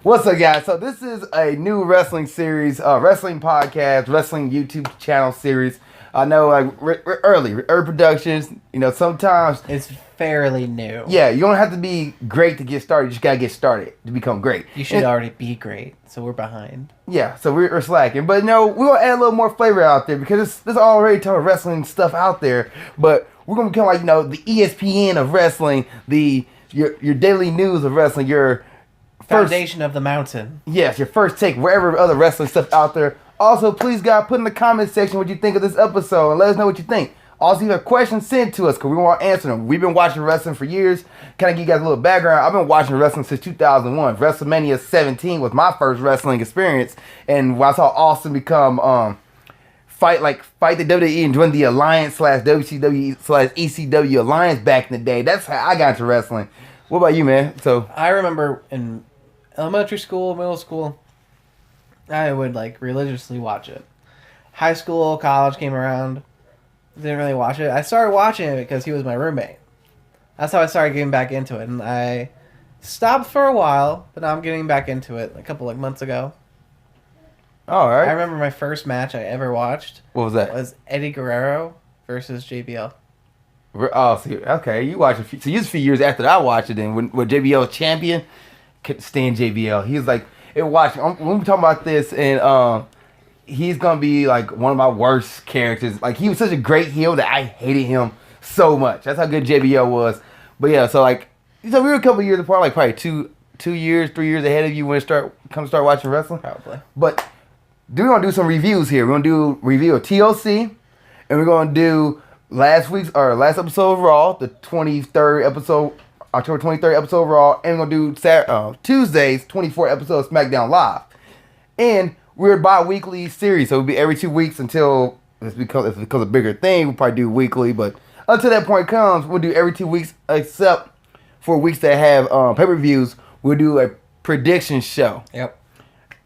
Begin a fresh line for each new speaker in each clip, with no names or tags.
What's up, guys? So this is a new wrestling series, wrestling podcast, wrestling YouTube channel series. I know, like, we're early productions. You know, sometimes
it's fairly new.
Yeah, you don't have to be great to get started. You just gotta get started to become great.
You should already be great, so we're behind.
Yeah, so we're slacking. But no, we're gonna add a little more flavor out there because there's already a ton of wrestling stuff out there. But we're gonna become like, you know, the ESPN of wrestling, your daily news of wrestling, your
foundation of the mountain.
Yes, your first take, wherever other wrestling stuff out there. Also, please, God, put in the comment section what you think of this episode and let us know what you think. Also, if you have questions, send to us because we want to answer them. We've been watching wrestling for years. Kind of give you guys a little background. I've been watching wrestling since 2001. WrestleMania 17 was my first wrestling experience. And when I saw Austin become, fight the WWE and join the Alliance / WCW / ECW Alliance back in the day. That's how I got into wrestling. What about you, man? So
I remember in elementary school, middle school, I would religiously watch it. High school, college came around, didn't really watch it. I started watching it because he was my roommate. That's how I started getting back into it, and I stopped for a while, but now I'm getting back into it a couple months ago.
All right.
I remember my first match I ever watched.
What was that?
It was Eddie Guerrero versus JBL.
Oh, so, okay. You watched so you was a few years after I watched it. Then when JBL was champion, couldn't stand JBL. He was like, when we talking about this, and he's gonna be like one of my worst characters. Like, he was such a great heel that I hated him so much. That's how good JBL was. But yeah, so we were a couple years apart, like probably 3 years ahead of you when you come start watching wrestling.
Probably.
But we're gonna do some reviews here. We're gonna do a review of TLC, and we're gonna do last episode of Raw, the 23rd episode, October 23rd episode of Raw, and we're going to do Tuesday's 24th episode of Smackdown Live. And we're a bi-weekly series, so it'll be every 2 weeks until it becomes a bigger thing. We'll probably do weekly, but until that point comes, we'll do every 2 weeks, except for weeks that have pay-per-views, we'll do a prediction show.
Yep.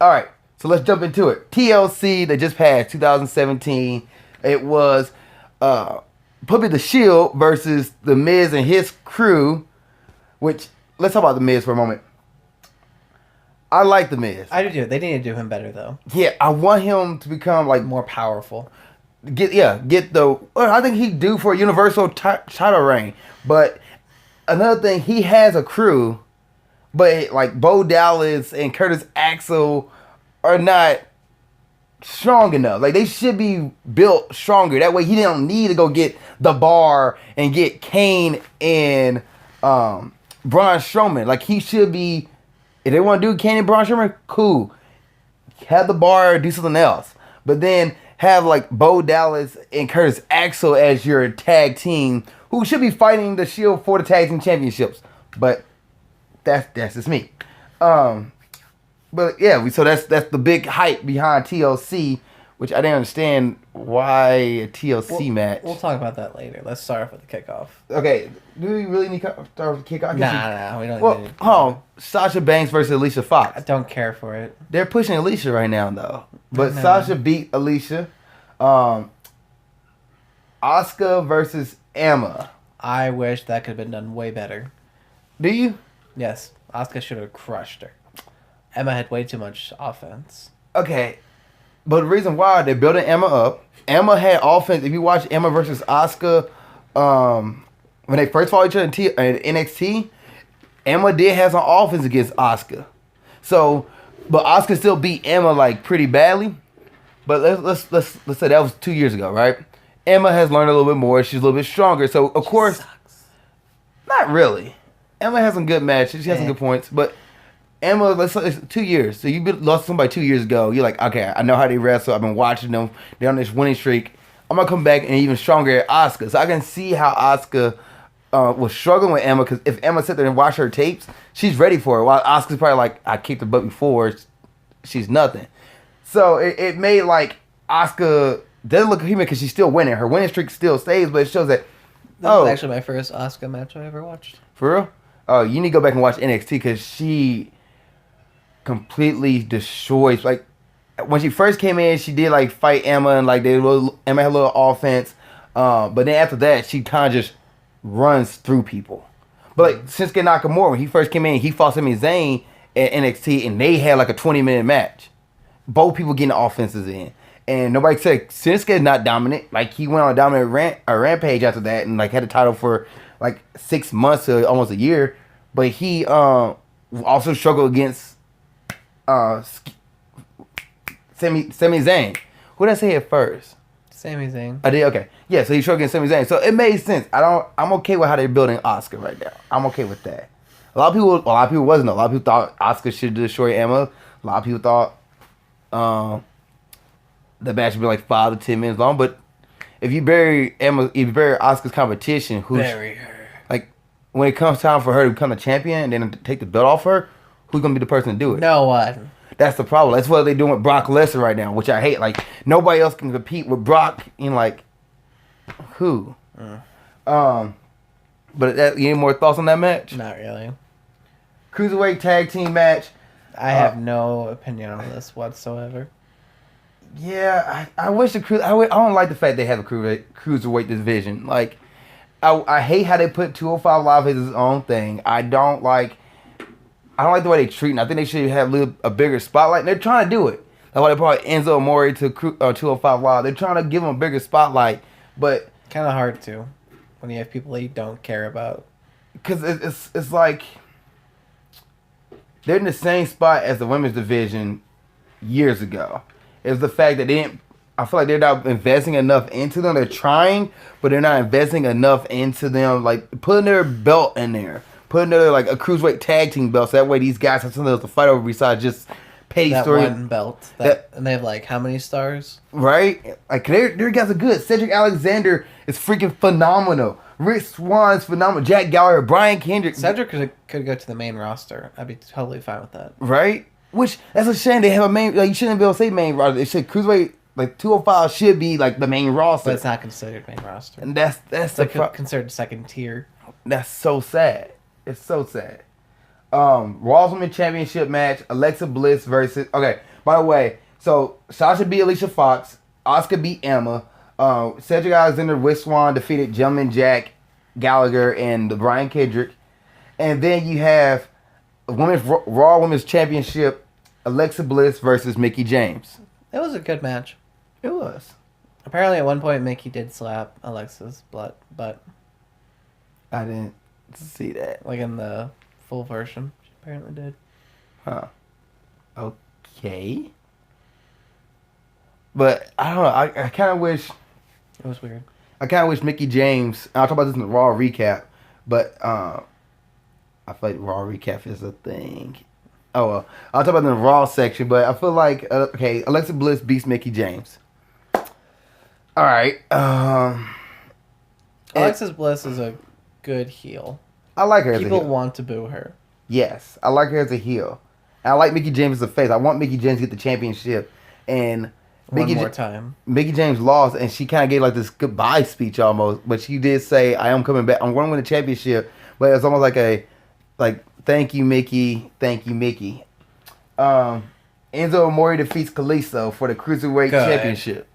All right, so let's jump into it. TLC, that just passed, 2017. It was probably The Shield versus The Miz and his crew, which, let's talk about The Miz for a moment. I like The Miz.
I do too. They need to do him better, though.
Yeah, I want him to become
more powerful.
I think he'd do for a Universal title reign. But another thing, he has a crew, but Bo Dallas and Curtis Axel are not strong enough. They should be built stronger. That way he don't need to go get the Bar and get Kane and Braun Strowman. He should be, if they want to do Kane and Braun Strowman, cool. Have the Bar do something else. But then have Bo Dallas and Curtis Axel as your tag team, who should be fighting the Shield for the tag team championships. But that's just me. But yeah, so that's the big hype behind TLC, which I didn't understand why a TLC match.
We'll talk about that later. Let's start off with the kickoff.
Okay, do we really need to start with the kickoff?
Nah, we don't need
to. Sasha Banks versus Alicia Fox.
I don't care for it.
They're pushing Alicia right now, though. But Sasha beat Alicia. Asuka versus Emma.
I wish that could have been done way better.
Do you?
Yes. Asuka should have crushed her. Emma had way too much offense.
Okay. But the reason why they're building Emma up, Emma had offense. If you watch Emma versus Asuka, when they first fought each other in NXT, Emma did have some offense against Asuka. So, but Asuka still beat Emma pretty badly. But let's say that was 2 years ago, right? Emma has learned a little bit more. She's a little bit stronger. So of course, not really. Emma has some good matches. She has some good points, but Emma, let's say it's 2 years. So you lost somebody 2 years ago. You're like, okay, I know how they wrestle. I've been watching them. They're on this winning streak. I'm going to come back and even stronger at Asuka. So I can see how Asuka was struggling with Emma, because if Emma sat there and watched her tapes, she's ready for it. While Asuka's probably like, I kicked her butt before. She's nothing. So it made Asuka doesn't look human because she's still winning. Her winning streak still stays, but it shows that.
This was actually my first Asuka match I ever watched.
For real? Oh, you need to go back and watch NXT because she completely destroys. When she first came in, she did fight Emma and Emma had a little offense. But then after that, she kind of just runs through people. But Shinsuke Nakamura, when he first came in, he fought Sami Zayn at NXT, and they had like a 20-minute match. Both people getting offenses in. And nobody said Shinsuke is not dominant. Like, he went on a dominant rampage after that and, like, had the title for, like, 6 months to almost a year. But he also struggled against Sami Zayn. Who did I say it first?
Sami Zayn.
I did? Okay. Yeah, so he struggled against Sami Zayn. So it made sense. I'm okay with how they're building Asuka right now. I'm okay with that. A lot of people wasn't. A lot of people thought Asuka should destroy Emma. A lot of people thought the match would be like 5 to 10 minutes long. But if you bury Asuka's competition,
Bury her.
Like, when it comes time for her to become the champion and then take the belt off her, who's gonna be the person to do it?
No one.
That's the problem. That's what they're doing with Brock Lesnar right now, which I hate. Like, nobody else can compete with Brock. And like, who? But you any more thoughts on that match?
Not really.
Cruiserweight tag team match.
I have no opinion on this whatsoever.
Yeah, I wish I don't like the fact they have a cruiserweight division. Like, I hate how they put 205 Live as its own thing. I don't like the way they treat it. I think they should have a bigger spotlight. And they're trying to do it. That's why they brought Enzo Amore to 205 Live. They're trying to give them a bigger spotlight, but
Kind of hard to when you have people that you don't care about.
because it's like they're in the same spot as the women's division years ago. It's the fact that I feel like they're not investing enough into them. They're trying, but they're not investing enough into them. Like, putting their belt in there. Putting their, like, a cruiserweight tag team belt. So that way these guys have something else to fight over besides just petty
That
story.
one belt. And they have, like, how many stars?
Right? Like, their guys are good. Cedric Alexander is freaking phenomenal. Rick Swan's phenomenal. Jack Gallagher, Brian Kendrick.
Cedric could go to the main roster. I'd be totally fine with that.
Right? Which, that's a shame. They have a main, like, you shouldn't be able to say main roster. It should, cruiserweight, like, 205 should be, like, the main roster.
But it's not considered main roster.
And that's
It's like considered second tier.
That's so sad. It's so sad. Raw's Women's Championship match, Alexa Bliss versus... Okay, by the way, so Sasha beat Alicia Fox, Asuka beat Emma, Cedric Alexander, Rick Swan defeated Gentleman Jack Gallagher and Brian Kendrick. And then you have Raw Women's Championship, Alexa Bliss versus Mickie James.
It was a good match.
It was.
Apparently, at one point, Mickie did slap Alexa's butt,
I didn't see that.
like in the full version. She apparently did.
Huh. Okay. But I don't know. I kind of wish.
It was weird.
I kind of wish Mickie James. I'll talk about this in the Raw recap, but I feel like Raw recap is a thing. Oh well, I'll talk about it in the Raw section, but I feel like okay, Alexa Bliss beats Mickie James. All right.
Alexis Bliss is a good heel.
I like her as a
People
heel.
want to boo her.
Yes, I like her as a heel. I like Mickie James as a face. I want Mickie James to get the championship, and
One more time.
Mickie James lost, and she kind of gave like this goodbye speech almost, but she did say, "I am coming back. I'm going to win the championship." But it's almost like thank you, Mickie. Thank you, Mickie. Enzo Amore defeats Kalisto for the Cruiserweight Championship.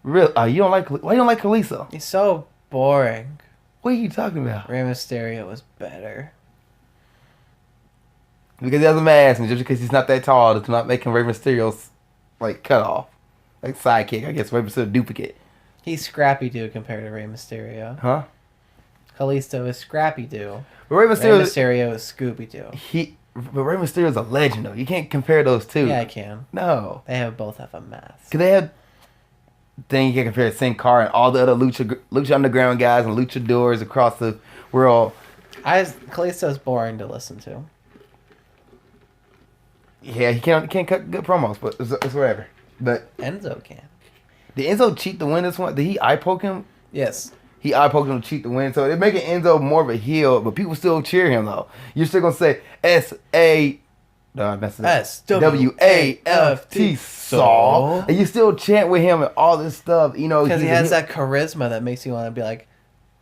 Real? You don't like? Why you don't like Kalisto?
He's so boring.
What are you talking about?
Rey Mysterio was better.
Because he has a mask, and just because he's not that tall, does not make him Rey Mysterio's like cut off, like sidekick. I guess Rey Mysterio duplicate.
He's Scrappy Doo compared to Rey Mysterio.
Huh?
Kalisto is Scrappy Doo.
But Rey
Rey
Mysterio,
Mysterio is Scooby Doo.
But Rey Mysterio's a legend though. You can't compare those two.
Yeah, I can.
No.
They both have a mask.
Cause they had. Then you can compare Sin Cara and all the other Lucha Underground guys and luchadors across the world.
Kalisto's boring to listen to.
Yeah, he can't cut good promos, but it's whatever. But
Enzo can.
did Enzo cheat to win this one? Did he eye poke him?
Yes.
He eye poked him to cheat to win. So they're making Enzo more of a heel, but people still cheer him though. You're still gonna say SWAFT Saw, and you still chant with him and all this stuff. You know,
Because he has that charisma that makes you want to be like,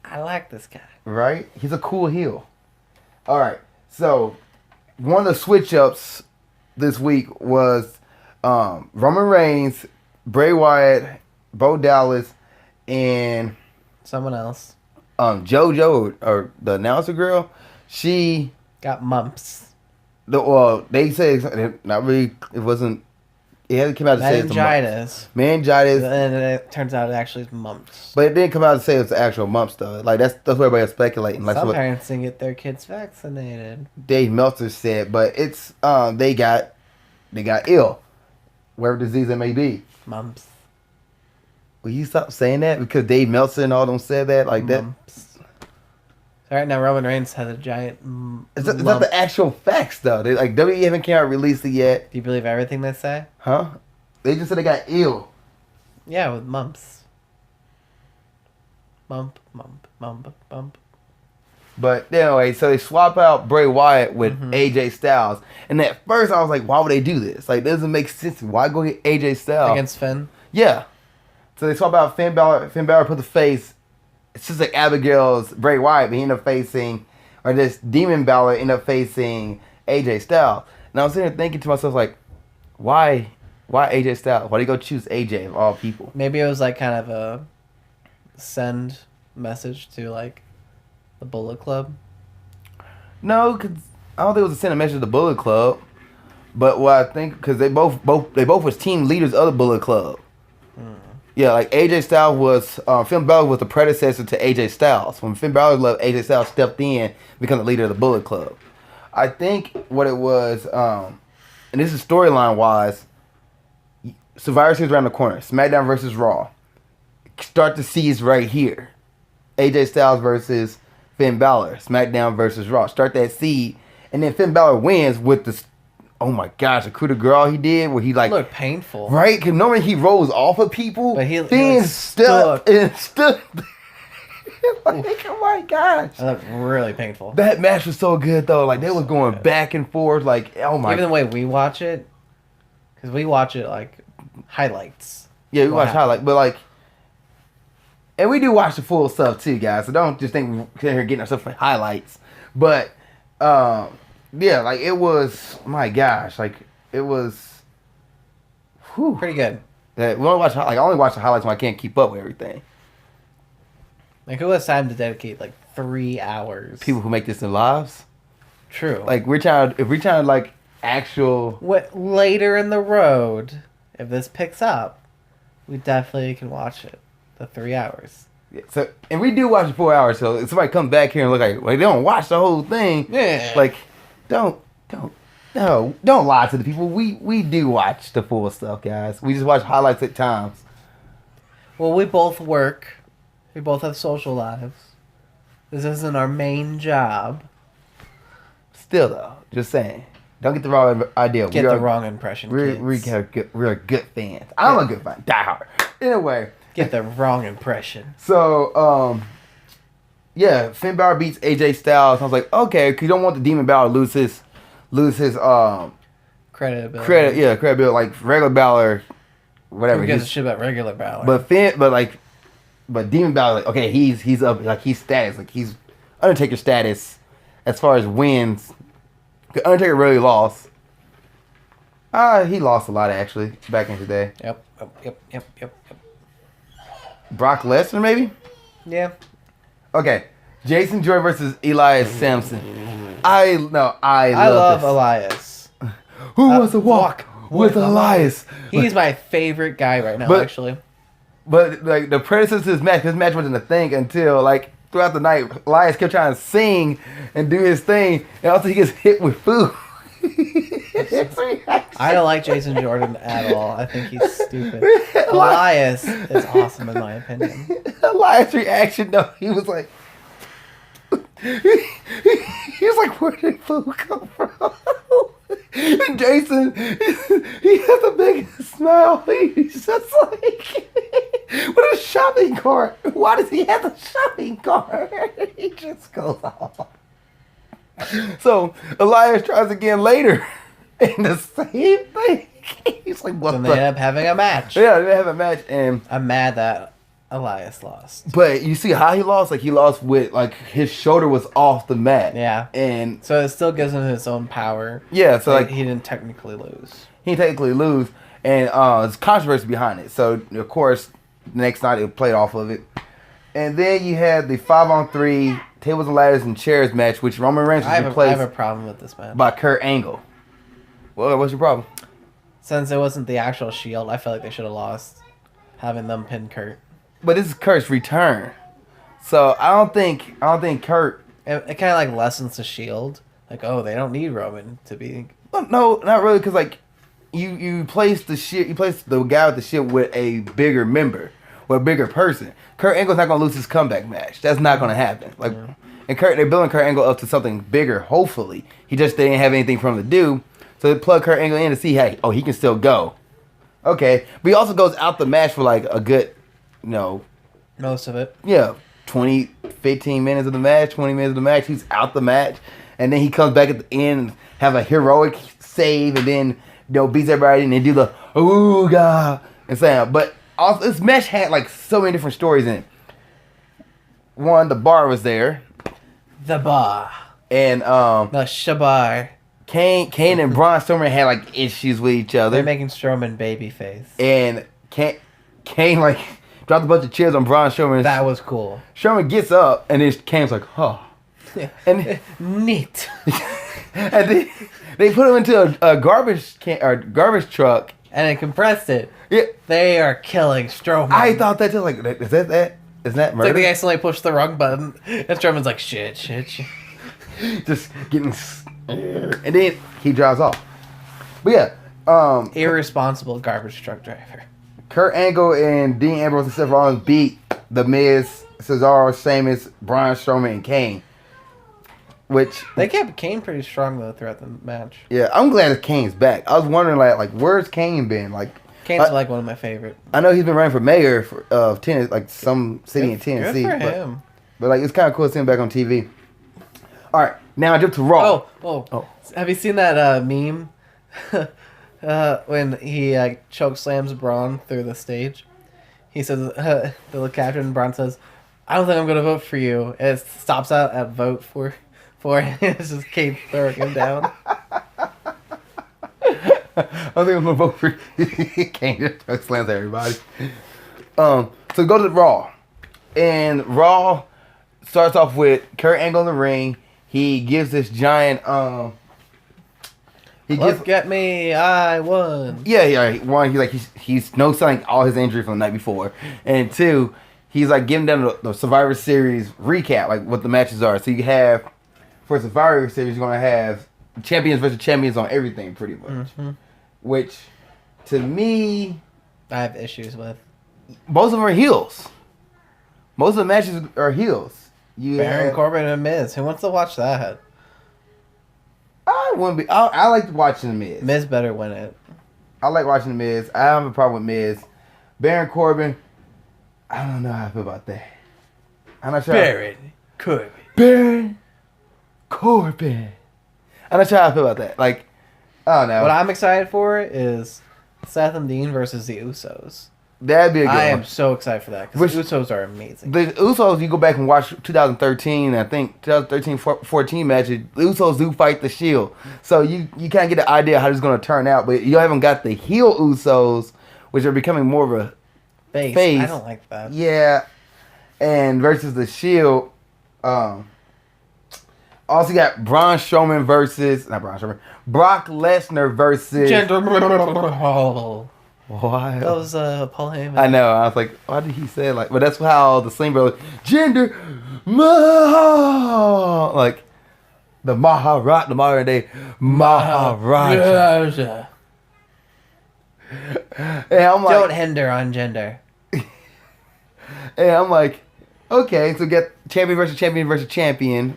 I like this guy.
Right? He's a cool heel. All right. So one of the switch ups this week was Roman Reigns, Bray Wyatt, Bo Dallas, and
Someone else.
JoJo or the announcer girl. She
Got mumps.
They say not really. It wasn't. It hasn't come out to say it's
meningitis.
Meningitis.
And it turns out it actually is mumps.
But it didn't come out to say it's the actual mumps though. Like that's what everybody's speculating. Like
Some parents didn't get their kids vaccinated.
Dave Meltzer said, but it's they got ill, whatever disease it may be.
Mumps.
Will you stop saying that? Because Dave Meltzer and all them said that like
Mumps.
that.
So right now, Roman Reigns has a giant.
It's not the actual facts though. They like WWE haven't came out and released it yet.
Do you believe everything they say?
Huh? They just said they got ill.
Yeah, with mumps. Mump.
But anyway, so they swap out Bray Wyatt with AJ Styles. And at first I was like, why would they do this? Like, it doesn't make sense. Why go get AJ Styles?
Against Finn?
Yeah. So they swap out Finn Balor. Finn Balor put the face. It's just like Abigail's Bray Wyatt, but he ended up facing, or this Demon Balor ended up facing AJ Styles. And I was sitting there thinking to myself, like, why AJ Styles? Why did you go choose AJ of all people?
Maybe it was like kind of a send message to like the Bullet Club.
No, because I don't think it was a send a message to the Bullet Club. But what I think, because they both was team leaders of the Bullet Club. Yeah, like AJ Styles was, Finn Balor was the predecessor to AJ Styles. When Finn Balor left, AJ Styles stepped in, become the leader of the Bullet Club. I think what it was, and this is storyline wise, Survivor Series around the corner. Smackdown versus Raw. Start the seeds right here. AJ Styles versus Finn Balor. Smackdown versus Raw. Start that seed, and then Finn Balor wins with the. Oh my gosh, the coup de grace he did where he like...
It looked painful.
Right? Because normally he rolls off of people.
But he
stood. And stood. Like, oh my gosh.
It looked really painful.
That match was so good though. Like they was going back and forth. Like, oh my...
Even the way we watch it. Because we watch it like highlights.
Yeah, we watch highlights. But like... And we do watch the full stuff too, guys. So don't just think we're sitting here getting ourselves for highlights. But... yeah, like it was. My gosh, like it was. Whew.
Pretty good.
That we only watch. Like I only watch the highlights when I can't keep up with everything.
Like who has time to dedicate like 3 hours?
People who make this their lives.
True.
Like if we're trying to like actual.
What later in the road, if this picks up, we definitely can watch it. The 3 hours.
Yeah, so and we do watch the 4 hours. So if somebody comes back here and look like they don't watch the whole thing.
Yeah.
Like. Don't lie to the people. We do watch the full stuff, guys. We just watch highlights at times.
Well, we both work. We both have social lives. This isn't our main job.
Still though, just saying. Don't get the wrong idea.
Get the wrong impression, kids.
We're good fans. I'm a good fan. Die hard. Anyway.
Get the wrong impression.
So, yeah, Finn Balor beats AJ Styles. I was like, okay, because you don't want the Demon Balor lose his
credibility.
Credibility. Like regular Balor, whatever.
Who gives a shit about regular Balor?
But Demon Balor, like, okay, he's up, like he's status, like he's Undertaker status as far as wins. Undertaker really lost. He lost a lot actually back in the day.
Yep.
Brock Lesnar maybe.
Yeah.
Okay, Jason Jordan versus Elias Sampson. I
love Elias.
Who wants to walk with Elias?
He's my favorite guy right now, actually.
But like the predecessor to his match wasn't a thing until like throughout the night, Elias kept trying to sing and do his thing, and also he gets hit with food.
I don't like Jason Jordan at all. I think he's stupid. Elias is awesome in my opinion.
Elias' reaction though, he was like, he was like, where did food come from? And Jason, he has the biggest smile. He's just like, what a shopping cart. Why does he have a shopping cart? He just goes off. So Elias tries again later, and the same thing. He's like, what?
And they end up having a match.
Yeah, they have a match, and
I'm mad that Elias lost.
But you see how he lost? Like he lost with like his shoulder was off the mat.
Yeah,
and
so it still gives him his own power.
Yeah, so like
he didn't technically lose.
He technically lose, and there's controversy behind it. So of course, the next night it played off of it, and then you had the 5-on-3 tables and ladders and chairs match, which Roman Reigns was
I have
replaced
a problem with this match.
by Kurt Angle. Well, what's your problem?
Since it wasn't the actual Shield, I feel like they should have lost having them pin Kurt.
But this is Kurt's return, so I don't think Kurt.
It kind of like lessens the Shield. Like, oh, they don't need Roman to be.
No, not really, because like you place the guy with the shit with a bigger member, with a bigger person. Kurt Angle's not gonna lose his comeback match. That's not gonna happen. Like, and they're building Kurt Angle up to something bigger. Hopefully, they didn't have anything for him to do, so they plug Kurt Angle in to see, hey, he can still go. Okay, but he also goes out the match for like a good,
Most of it.
Yeah, 15 minutes of the match, 20 minutes of the match. He's out the match, and then he comes back at the end and have a heroic save, and then beats everybody, and they do the ooh god and Sam. But also, this match had like so many different stories in it. One, the bar was there,
The bar.
and
The Shabar.
Kane and Braun Strowman had like issues with each other.
They're making Strowman babyface.
And Kane like dropped a bunch of chairs on Braun Strowman.
That was cool.
Strowman gets up, and then Kane's like, huh. And
neat.
and then they put him into a garbage truck.
And it compressed it.
Yeah,
They are killing Strowman.
I thought that too. Like, is that murder?
It's like they accidentally pushed the wrong button, and Strowman's like, shit.
Just getting, and then he drives off. But yeah,
Irresponsible garbage truck driver.
Kurt Angle and Dean Ambrose and Seth Rollins beat The Miz, Cesaro, Sheamus, Braun Strowman, and Kane. Which
They kept Kane pretty strong though throughout the match.
yeah, I'm glad that Kane's back. I was wondering like where's Kane been? Like,
Kane's like one of my favorite.
I know he's been running for mayor of Tennessee, like some city in Tennessee.
Good for him.
But like it's kind of cool to see him back on TV. All right, now I jump to Raw.
Oh. Have you seen that meme? When he choke slams Braun through the stage. He says, the captain Braun says, "I don't think I'm gonna vote for you." And it stops out at vote for him. It's just Kane throwing him down.
I think I'm gonna vote for Kane. Just slams everybody. So go to Raw, and Raw starts off with Kurt Angle in the ring. He gives this giant
Look at me, I won.
Yeah. One, he's no selling all his injury from the night before, and two, he's like giving them the Survivor Series recap, like what the matches are. So you have for Survivor Series, you're gonna have champions versus champions on everything, pretty much.
Mm-hmm.
Which, to me,
I have issues with.
most of them are heels. Most of the matches are heels.
Baron Corbin and Miz. Who wants to watch that?
I wouldn't be. I like watching the Miz.
Miz better win it.
I like watching the Miz. I have a problem with Miz. Baron Corbin. I don't know how I feel about that. I'm not sure.
Baron Corbin.
Baron Corbin. I'm not sure how I feel about that. Like, I don't know.
What I'm excited for is Seth and Dean versus the Usos.
That'd be a good one.
I am so excited for that because the Usos are amazing.
The Usos, you go back and watch 2013, I think 2013-14 matches, the Usos do fight the Shield. So you kind of get an idea how this is going to turn out, but you haven't got the heel Usos, which are becoming more of a face.
I don't like that.
Yeah. And versus the Shield. Also you got Brock Lesnar versus...
Gender.
Why?
That was Paul Heyman.
I know. I was like, why did he say it like? But that's how the Sling Brothers gender Maha, like the Maharaj, the modern day Maharaja. And I'm like,
Don't hinder on gender.
and I'm like, okay, so get champion versus champion versus champion,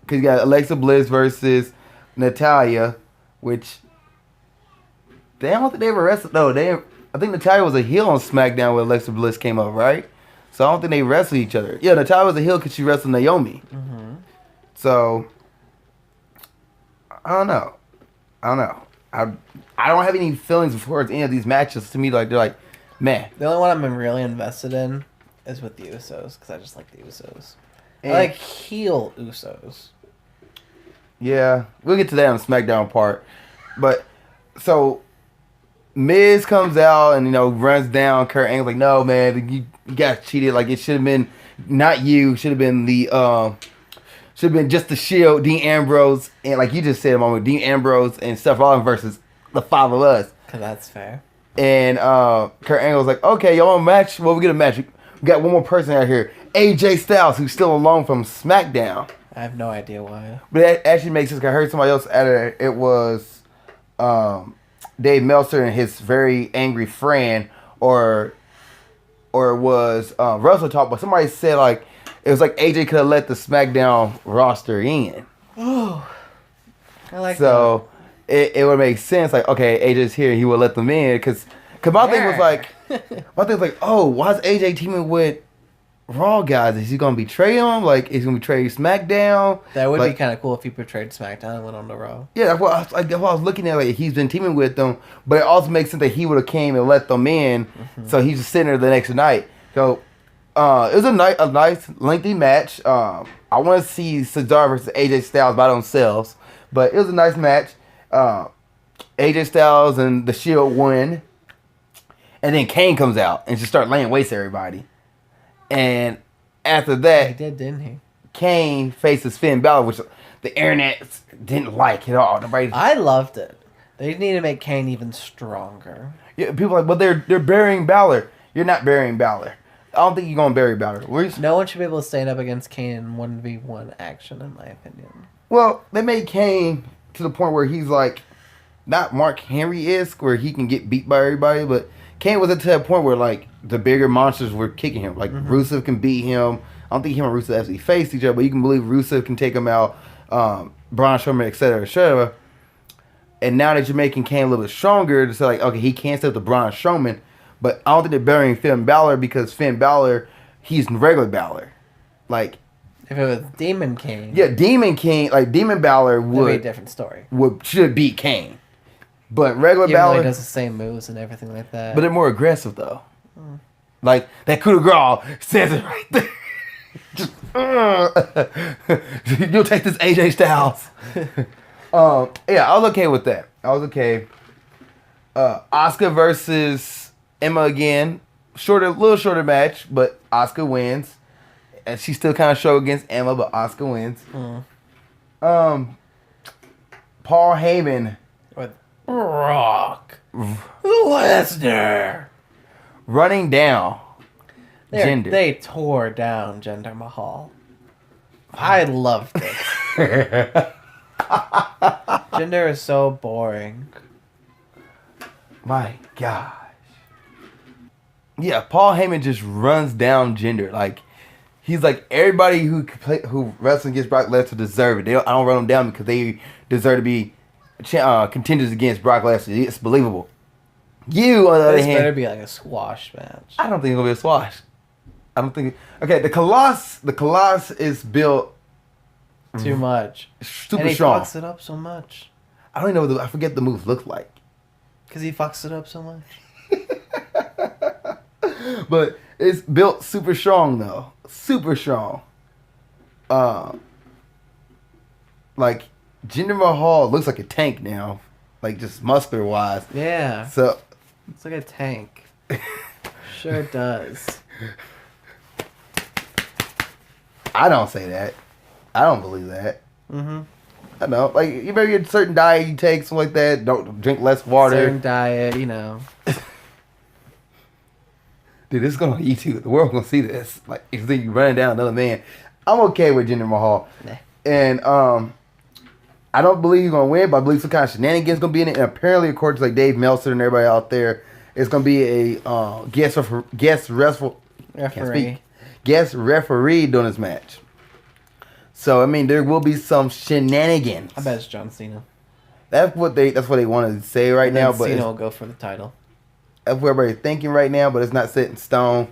because you got Alexa Bliss versus Natalya, which. I don't think they ever wrestled. No, I think Natalya was a heel on SmackDown when Alexa Bliss came up, right? So I don't think they wrestled each other. Yeah, Natalya was a heel because she wrestled Naomi.
Mm-hmm.
So I don't know. I don't have any feelings towards any of these matches. To me, like they're like, meh.
The only one I'm really invested in is with the Usos because I just like the Usos.
And
I like heel Usos.
Yeah, we'll get to that on the SmackDown part. But so. Miz comes out and runs down Kurt Angle like, no man, you got cheated. Like it should have been not you. Should have been the should have been just the Shield, Dean Ambrose, and like you just said a moment, Dean Ambrose and Seth Rollins versus the 5 of us.
Cause that's fair.
And Kurt Angle's like, okay, y'all want a match? Well, we get a match. We got one more person out here, AJ Styles, who's still alone from SmackDown.
I have no idea why.
But that actually makes sense. I heard somebody else add it. It was Dave Meltzer and his very angry friend, or it was Russell talk. But somebody said like it was like AJ could have let the SmackDown roster in.
Oh, I like
so that. It would make sense. Like okay, AJ's here. He would let them in because my thing was like oh, why is AJ teaming with Raw guys? Is he gonna betray him? Like, is he gonna betray SmackDown?
That would
like,
be kind of cool if he betrayed SmackDown and went on to Raw.
Yeah, that's what I was looking at. Like, he's been teaming with them, but it also makes sense that he would have came and let them in. Mm-hmm. So he's just sitting there the next night. So it was a nice lengthy match. I want to see Cesaro versus AJ Styles by themselves, but it was a nice match. AJ Styles and the Shield win, and then Kane comes out and just start laying waste to everybody. And after that,
he did, didn't he?
Kane faces Finn Balor, which the internet didn't like at all.
I loved it. They need to make Kane even stronger.
Yeah, people are like, but they're burying Balor. You're not burying Balor. I don't think you're gonna bury Balor.
No one should be able to stand up against Kane in 1v1 action, in my opinion.
Well, they made Kane to the point where he's like, not Mark Henry-esque, where he can get beat by everybody, but Kane was at that point where like the bigger monsters were kicking him. Like Rusev can beat him. I don't think him and Rusev actually faced each other, but you can believe Rusev can take him out. Braun Strowman, etc., etc. And now that you're making Kane a little bit stronger, to say like, okay, he can't step the Braun Strowman, but I don't think they're burying Finn Balor because Finn Balor, he's regular Balor. Like,
if it was Demon Kane,
yeah, Demon King, like Demon Balor would
be a different story.
Should beat Kane. But regular
Even
Balor,
though he does the same moves and everything like that.
But they're more aggressive though. Like that coup de grace says it right there. Just, you'll take this AJ Styles. Yeah, I was okay with that. I was okay. Asuka versus Emma again. Little shorter match, but Asuka wins. And she still kind of struggled against Emma, but Asuka wins. Paul Heyman.
With Brock Lesnar.
Running down Jinder.
They tore down Jinder Mahal. I loved it. Jinder is so boring.
My gosh. Yeah, Paul Heyman just runs down Jinder. Like, he's like, everybody who wrestles against Brock Lesnar deserve it. I don't run them down because they deserve to be contenders against Brock Lesnar. It's believable. You, on the other hand...
This better be like a squash match.
I don't think it's going to be a squash. I don't think... Okay, the Colossus is built...
Too much.
Super
and he
strong.
fucks it up so much.
I don't even know I forget the moves look like.
Because he fucks it up so much.
But it's built super strong, though. Super strong. Like, Jinder Mahal looks like a tank now. Like, just muscular-wise.
Yeah.
So...
It's like a tank. Sure does.
I don't say that. I don't believe that.
Mm-hmm.
I know. Like, you maybe a certain diet you take, something like that. Don't drink less water.
Certain diet, you know.
Dude, this is going on YouTube. The world's going to see this. Like, if you think you're running down another man. I'm okay with Jinder Mahal.
Nah.
And, I don't believe he's going to win, but I believe some kind of shenanigans going to be in it. And apparently, according to like Dave Meltzer and everybody out there, it's going to be a guest referee during this match. So, I mean, there will be some shenanigans.
I bet it's John Cena.
That's what they wanted to say right now. But
Cena will go for the title.
That's what everybody's thinking right now, but it's not set in stone.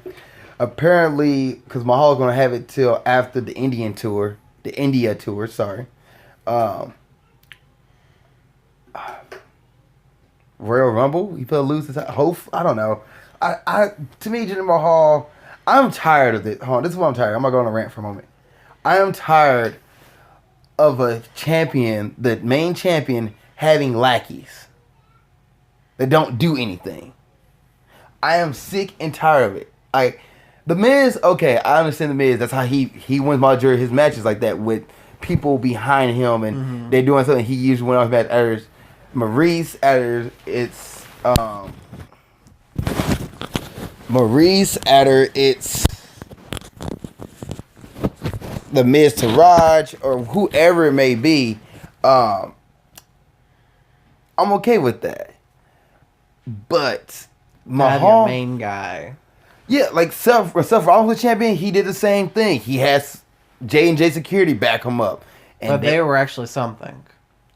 Apparently, because Mahal's going to have it till after the India tour, sorry. Royal Rumble, he put lose his hope. I don't know. To me, Jinder Mahal, I'm tired of it. Hold on, this is what I'm tired of. I'm gonna go on a rant for a moment. I am tired of a champion, the main champion, having lackeys that don't do anything. I am sick and tired of it. The Miz, okay, I understand the Miz. That's how he wins majority of his matches like that with people behind him, and they're doing something he usually went off match. Others, Maurice, others, it's Maurice, it's the Miz to Raj or whoever it may be. I'm okay with that, but
Your main guy.
Yeah, like Seth Rollins was champion, he did the same thing. He has J&J Security back him up. And
But they were actually something.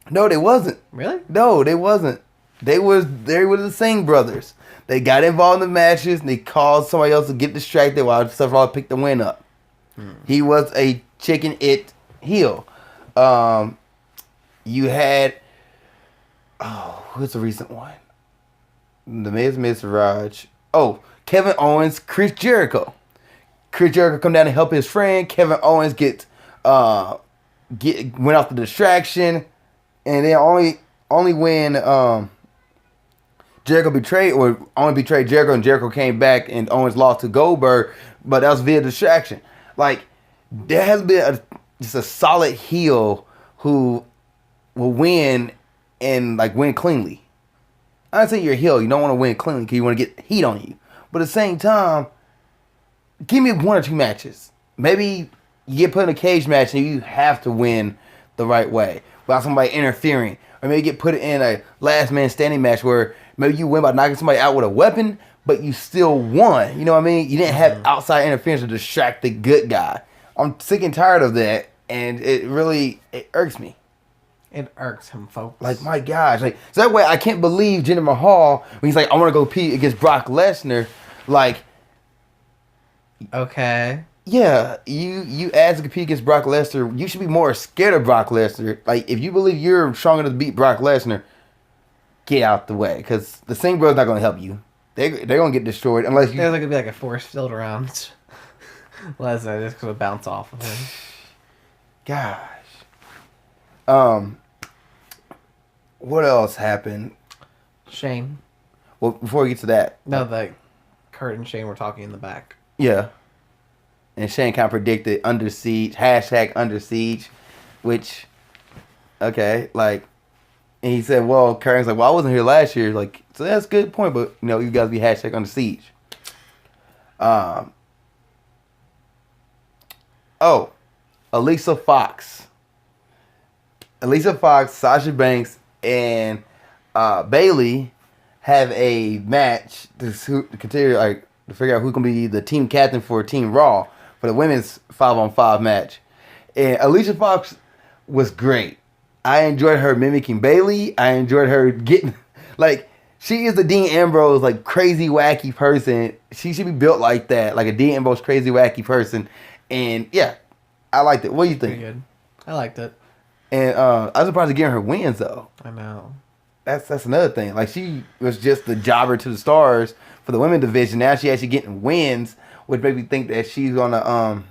No, they wasn't.
Really?
No, they wasn't. They were the Singh brothers. They got involved in the matches and they caused somebody else to get distracted while Seth Rollins picked the win up. He was a chicken heel. You had who's the recent one? The Miz Raj. Oh, Kevin Owens, Chris Jericho. Chris Jericho come down and help his friend. Kevin Owens went off the distraction, and then only when Jericho betrayed Jericho, and Jericho came back, and Owens lost to Goldberg, but that was via distraction. Like there has been just a solid heel who will win and like win cleanly. I don't say you're a heel. You don't want to win cleanly because you want to get heat on you. But at the same time, give me 1 or 2 matches. Maybe you get put in a cage match and you have to win the right way without somebody interfering. Or maybe get put in a last man standing match where maybe you win by knocking somebody out with a weapon, but you still won. You know what I mean? You didn't have outside interference to distract the good guy. I'm sick and tired of that, and it irks me.
It irks him, folks.
Like, my gosh. Like, so that way, I can't believe Jinder Mahal, when he's like, I want to go compete against Brock Lesnar. Like,
okay.
Yeah, you asked to compete against Brock Lesnar. You should be more scared of Brock Lesnar. Like, if you believe you're strong enough to beat Brock Lesnar, get out the way. Because the Singh Brothers not going to help you. They're going to get destroyed unless you...
There's going to be like a force field around Lesnar just going to bounce off of him.
Gosh. What else happened?
Shane.
Well, before we get to that.
No, the Kurt and Shane were talking in the back.
Yeah. And Shane kind of predicted Under Siege, #Under Siege, which, okay, like, and he said, well, Kurt was like, well, I wasn't here last year. Like, so that's a good point, but, you know, you guys be #Under Siege. Alicia Fox, Sasha Banks, and Bailey have a match to continue, like, to figure out who's gonna be the team captain for Team Raw for the women's 5-on-5 match. And Alicia Fox was great. I enjoyed her mimicking Bailey. I enjoyed her getting, like, she is the Dean Ambrose, like, crazy wacky person. She should be built like that, like a Dean Ambrose crazy wacky person. And yeah, I liked it. What do you think?
Pretty good. I liked it.
And I was surprised to get her wins though.
I know.
That's another thing. Like, she was just the jobber to the stars for the women's division. Now she actually getting wins, which made me think that she's gonna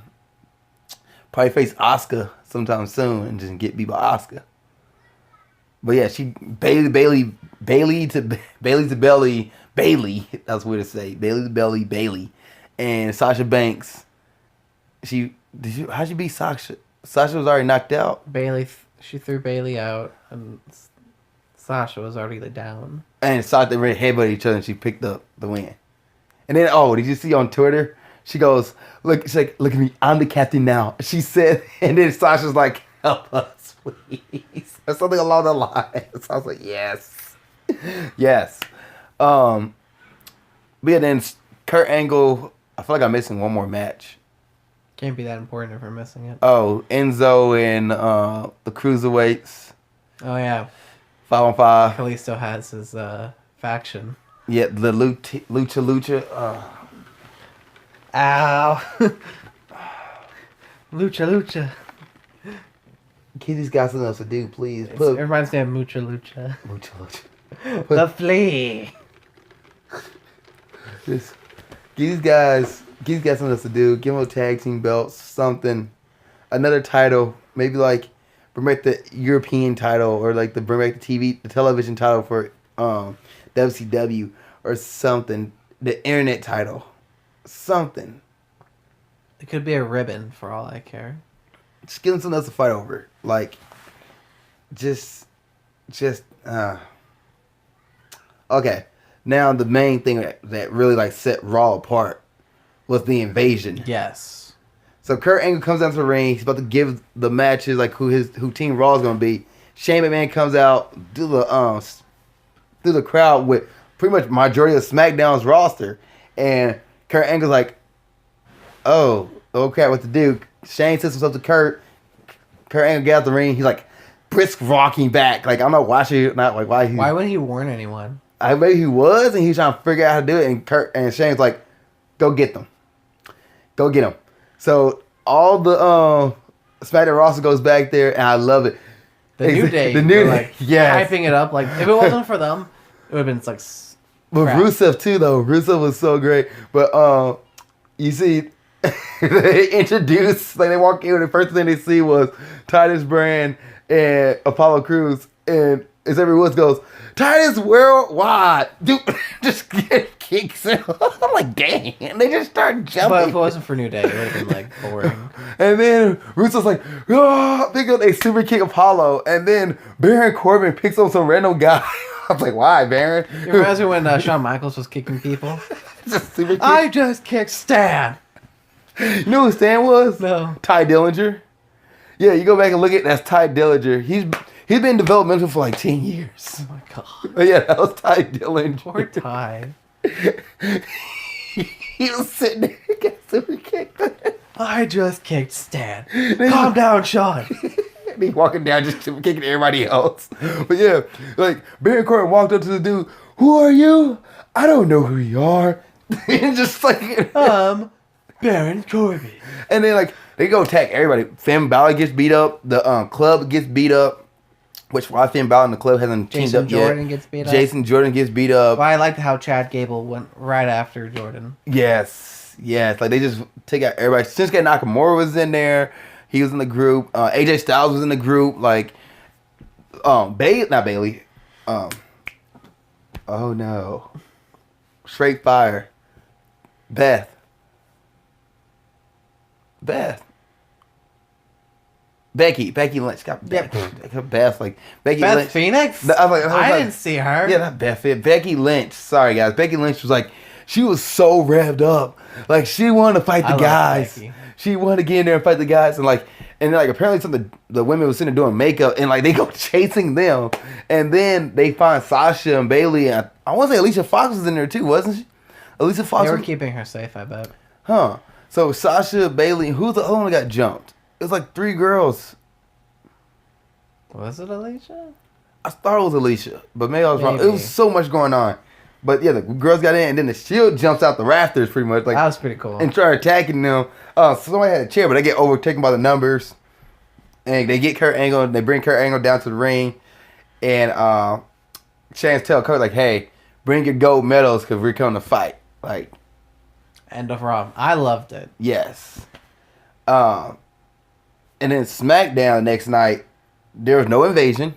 probably face Asuka sometime soon and just get beat by Asuka. But yeah, Bailey to Belly. That's weird to say. Bailey to Belly, Bailey, and Sasha Banks. How'd she beat Sasha? Sasha was already knocked out.
She threw Bailey out, and Sasha was already down.
And Sasha, they ran headbutt each other, and she picked up the win. And then, did you see on Twitter? She goes, she's like, look at me, I'm the captain now. She said, and then Sasha's like, help us, please. Or something along the lines. I was like, yes. Yes. But yeah, then Kurt Angle, I feel like I'm missing one more match.
Can't be that important if we're missing it.
Oh, Enzo and the Cruiserweights.
Oh, yeah.
5-on-5.
Kalisto has his faction.
Yeah, the Lucha.
Ow. Lucha.
Give these guys something else to do, please.
It reminds me of Mucha Lucha.
Lucha.
The Flea.
Just give these guys something else to do. Give them a tag team belt, something, another title, maybe like bring back the European title or like bring back the television title for WCW or something, the internet title, something.
It could be a ribbon for all I care.
Just give them something else to fight over. Like, just. Okay. Now the main thing that really like set Raw apart was the invasion.
Yes.
So Kurt Angle comes down to the ring. He's about to give the matches like who Team Raw is gonna be. Shane McMahon comes out through the crowd with pretty much majority of SmackDown's roster, and Kurt Angle's like, "Oh, okay, what to do?" Shane says himself to Kurt. Kurt Angle gets out the ring. He's like brisk rocking back. Like I'm not watching it. Not like why.
Why wouldn't he warn anyone?
I bet he was, and he's trying to figure out how to do it. And Kurt and Shane's like, "Go get them. Go get them." So all the SmackDown roster goes back there, and I love it.
The New Day, like hyping it up. Like if it wasn't for them, it would have been like.
But Rusev too, though. Rusev was so great. But you see, they introduced like they walk in, and the first thing they see was Titus Brand and Apollo Crews, and Xavier Woods goes, "Titus Worldwide," dude, just kicks him. I'm like, dang, and they just start jumping.
But if it wasn't for New Day, it would have been like boring.
And then Russo's like, oh, they super kick Apollo, and then Baron Corbin picks up some random guy. I was like, why, Baron?
It reminds me when Shawn Michaels was kicking people.
Just super kick.
I just kicked Stan.
You know who Stan was?
No.
Ty Dillinger. Yeah, you go back and look at that's Ty Dillinger. He's been developmental for like 10 years.
Oh my god.
But yeah, that was Ty Dillinger.
Poor Ty.
He was sitting there and got super kicked.
I just kicked Stan. Calm down, Sean.
And he walking down just super kicking everybody else. But yeah, like Baron Corbin walked up to the dude. Who are you? I don't know who you are. And just like
Baron Corbin.
And then like they go attack everybody. Finn Balor gets beat up. The club gets beat up. Which why Finn Balor and the club hasn't teamed up yet. Jason Jordan gets beat up.
Well, I liked how Chad Gable went right after Jordan.
Yes. Like they just take out everybody. Shinsuke Nakamura was in there. He was in the group. AJ Styles was in the group. Like, not Bailey. Oh no. Straight Fire. Beth. Becky Lynch got Beth like Becky
Beth
Lynch.
Phoenix? I didn't see her.
Yeah, not Beth. Becky Lynch. Sorry guys. Becky Lynch was like, she was so revved up. Like she wanted to fight the guys. She wanted to get in there and fight the guys, and then apparently some of the women was sitting there doing makeup, and like they go chasing them, and then they find Sasha and Bailey, and I want to say Alicia Fox was in there too, wasn't she? Alicia Fox.
They were keeping her safe, I bet.
Huh. So Sasha, Bailey, who's the other one that got jumped? It was like 3 girls.
Was it Alicia?
I thought it was Alicia, but maybe I was wrong. It was so much going on. But yeah, the girls got in, and then the Shield jumps out the rafters pretty much. Like,
that was pretty cool.
And start attacking them. So somebody had a chair, but they get overtaken by the numbers. And they get Kurt Angle, and they bring Kurt Angle down to the ring. And Chance tell Kurt, like, hey, bring your gold medals because we're coming to fight. Like,
end of Raw. I loved it.
Yes. And then SmackDown next night, there was no invasion.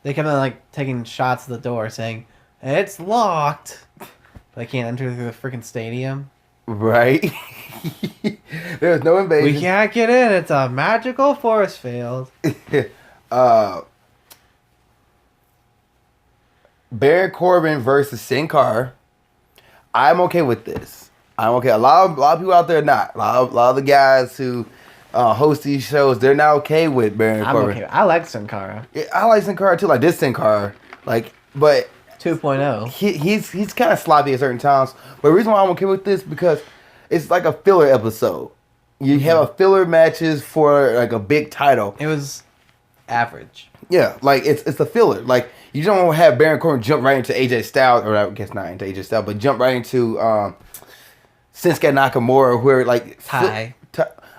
They kept on like taking shots at the door saying, it's locked. But they can't enter through the freaking stadium.
Right. There was no invasion.
We can't get in. It's a magical force field.
Baron Corbin versus Sin Cara. I'm okay with this. I'm okay. A lot of people out there are not. A lot of the guys who host these shows, they're not okay with Baron Corbin.
Okay. I like Sin Cara.
Yeah, I like Sin Cara too. Like this Sin Cara. Like, but
2.0.
He's kind of sloppy at certain times. But the reason why I'm okay with this because it's like a filler episode. You have a filler matches for like a big title.
It was average.
Yeah, like it's a filler. Like you don't want to have Baron Corbin jump right into AJ Styles, or I guess not into AJ Styles, but jump right into Shinsuke Nakamura, where like
Ty.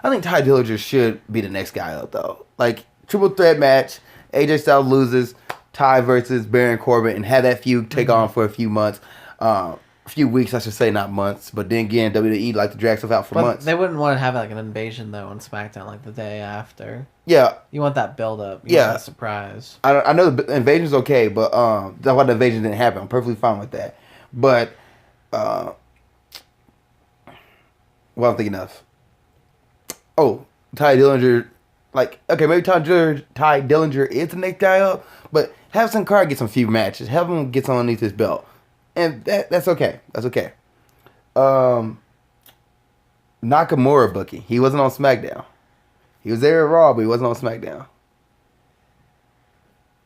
I think Ty Dillinger should be the next guy up though. Like triple threat match, AJ Styles loses, Ty versus Baron Corbin, and have that feud take on for a few months. A few weeks, I should say, not months. But then again, WWE like to drag stuff out for months.
They wouldn't want to have like an invasion though on SmackDown like the day after.
Yeah,
you want that build up. You want that surprise.
I know the invasion's okay, but that's why the invasion didn't happen. I'm perfectly fine with that. But what I'm thinking of. Oh, Ty Dillinger Like, okay, maybe Ty Dillinger is the next guy up, but have Sin Cara get some few matches. Have him get some underneath his belt. And that's okay. That's okay. Nakamura booking. He wasn't on SmackDown. He was there at Raw, but he wasn't on SmackDown.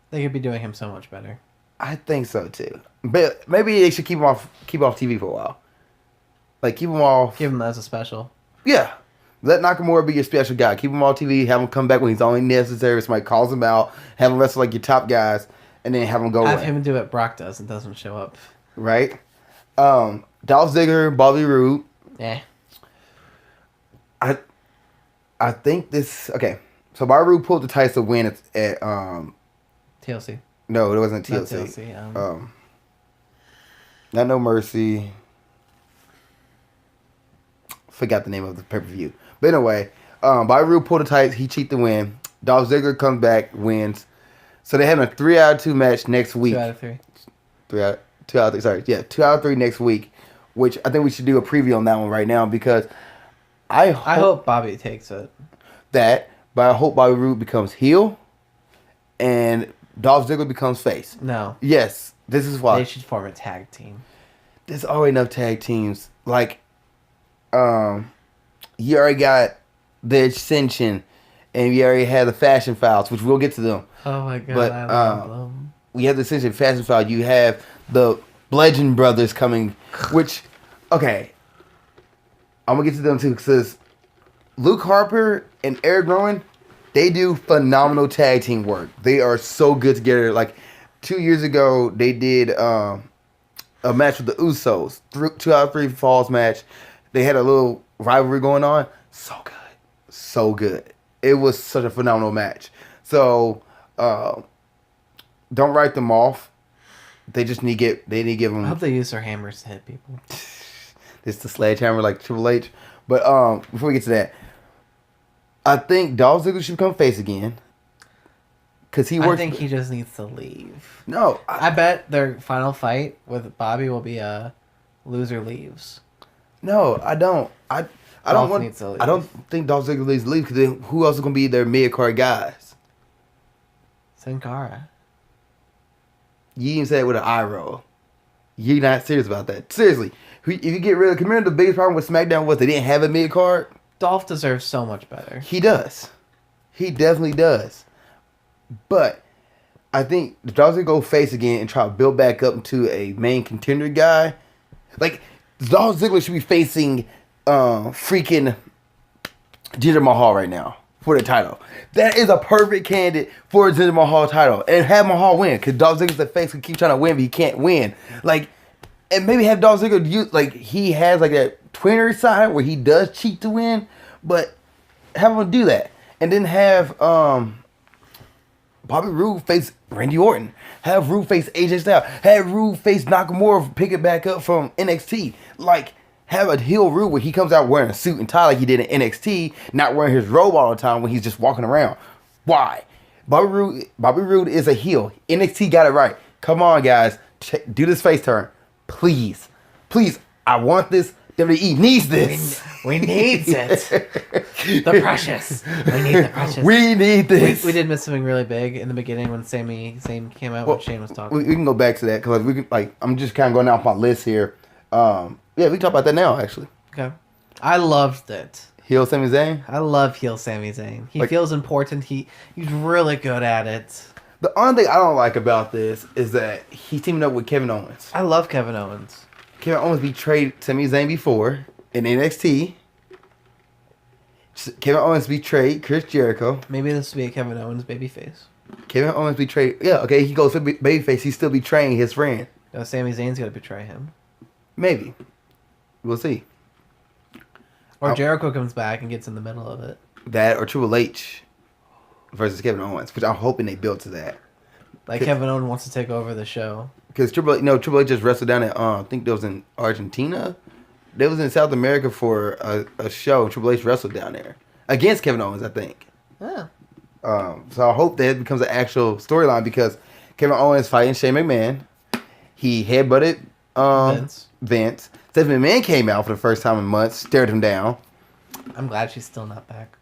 They could be doing him so much better.
I think so too. But maybe they should keep off TV for a while. Like keep him off.
Give him as a special.
Yeah. Let Nakamura be your special guy. Keep him off TV. Have him come back when he's only necessary. Somebody calls him out. Have him wrestle like your top guys, and then have him go.
Have him do what Brock does and doesn't show up.
Right. Dolph Ziggler, Bobby Roode.
Yeah.
I think this. Okay. So Bobby Roode pulled the Tyson win at
TLC.
No, it wasn't
Not
TLC.
TLC.
Not No Mercy. Forgot the name of the pay-per-view. But anyway, Bobby Roode pulled the tights. He cheated the win. Dolph Ziggler comes back, wins. So they're having a 3 out of 2 match next week.
2 out of 3.
2 out of 3. Sorry. Yeah, 2 out of 3 next week. Which I think we should do a preview on that one right now because I hope
Bobby takes it.
But I hope Bobby Roode becomes heel and Dolph Ziggler becomes face.
No.
Yes. This is why.
They should form a tag team.
There's already enough tag teams. Like, you already got the Ascension, and you already had the Fashion Files, which we'll get to them.
Oh my god,
but,
I love them.
We have the Ascension Fashion Files. You have the Bludgeon Brothers coming, which, okay, I'm gonna get to them too because Luke Harper and Eric Rowan, they do phenomenal tag team work. They are so good together. Like 2 years ago, they did a match with the Usos, 2 out of 3 falls match. They had a little rivalry going on. So good. So good. It was such a phenomenal match. So, don't write them off. They just need to give them...
I hope they use their hammers to hit people.
It's the sledgehammer like Triple H. But before we get to that, I think Dolph Ziggler should become face again. Because he works...
I think he just needs to leave.
No.
I bet their final fight with Bobby will be a loser leaves.
No, I don't. I don't think Dolph Ziggler needs to leave because who else is going to be their mid-card guys?
Sin Cara.
You even said it with an eye roll. You're not serious about that. Seriously. If you get rid of... Remember the biggest problem with SmackDown was they didn't have a mid-card?
Dolph deserves so much better.
He does. He definitely does. But I think the Dolph Ziggler go face again and try to build back up into a main contender guy. Like... Dolph Ziggler should be facing freaking Jinder Mahal right now for the title. That is a perfect candidate for a Jinder Mahal title. And have Mahal win. Because Dolph Ziggler's the face who keeps trying to win, but he can't win. Like, and maybe have Dolph Ziggler use, like, he has like a twinner side where he does cheat to win. But have him do that. And then have Bobby Roode face Randy Orton. Have Roode face AJ Styles. Have Roode face Nakamura, pick it back up from NXT. Like, have a heel Roode where he comes out wearing a suit and tie like he did in NXT, not wearing his robe all the time when he's just walking around. Why? Bobby Roode is a heel. NXT got it right. Come on, guys. Do this face turn. Please. Please. I want this. WWE needs this.
We need it. The Precious. We need the Precious.
We need this.
We did miss something really big in the beginning when Sami Zayn came out when Shane was talking.
We can go back to that because we can, like, I'm just kind of going off my list here. Yeah, we can talk about that now, actually.
Okay. I loved it.
Heel Sami Zayn?
I love heel Sami Zayn. He feels important. He's really good at it.
The only thing I don't like about this is that he's teaming up with Kevin Owens.
I love Kevin Owens.
Kevin Owens betrayed Sami Zayn before in NXT. Kevin Owens betrayed Chris Jericho.
Maybe this will be a Kevin Owens babyface.
Kevin Owens betrayed... Yeah, okay, he goes to babyface. He's still betraying his friend.
No, Sami Zayn's going to betray him.
Maybe. We'll see.
Or Jericho comes back and gets in the middle of it.
That or Triple H versus Kevin Owens, which I'm hoping they build to that.
Like Kevin Owens wants to take over the show.
Because Triple H just wrestled down at, I think that was in Argentina. They was in South America for a show. Triple H wrestled down there. Against Kevin Owens, I think.
Yeah.
So I hope that becomes an actual storyline because Kevin Owens fighting Shane McMahon. He headbutted Vince. Stephanie McMahon came out for the first time in months, stared him down.
I'm glad she's still not back.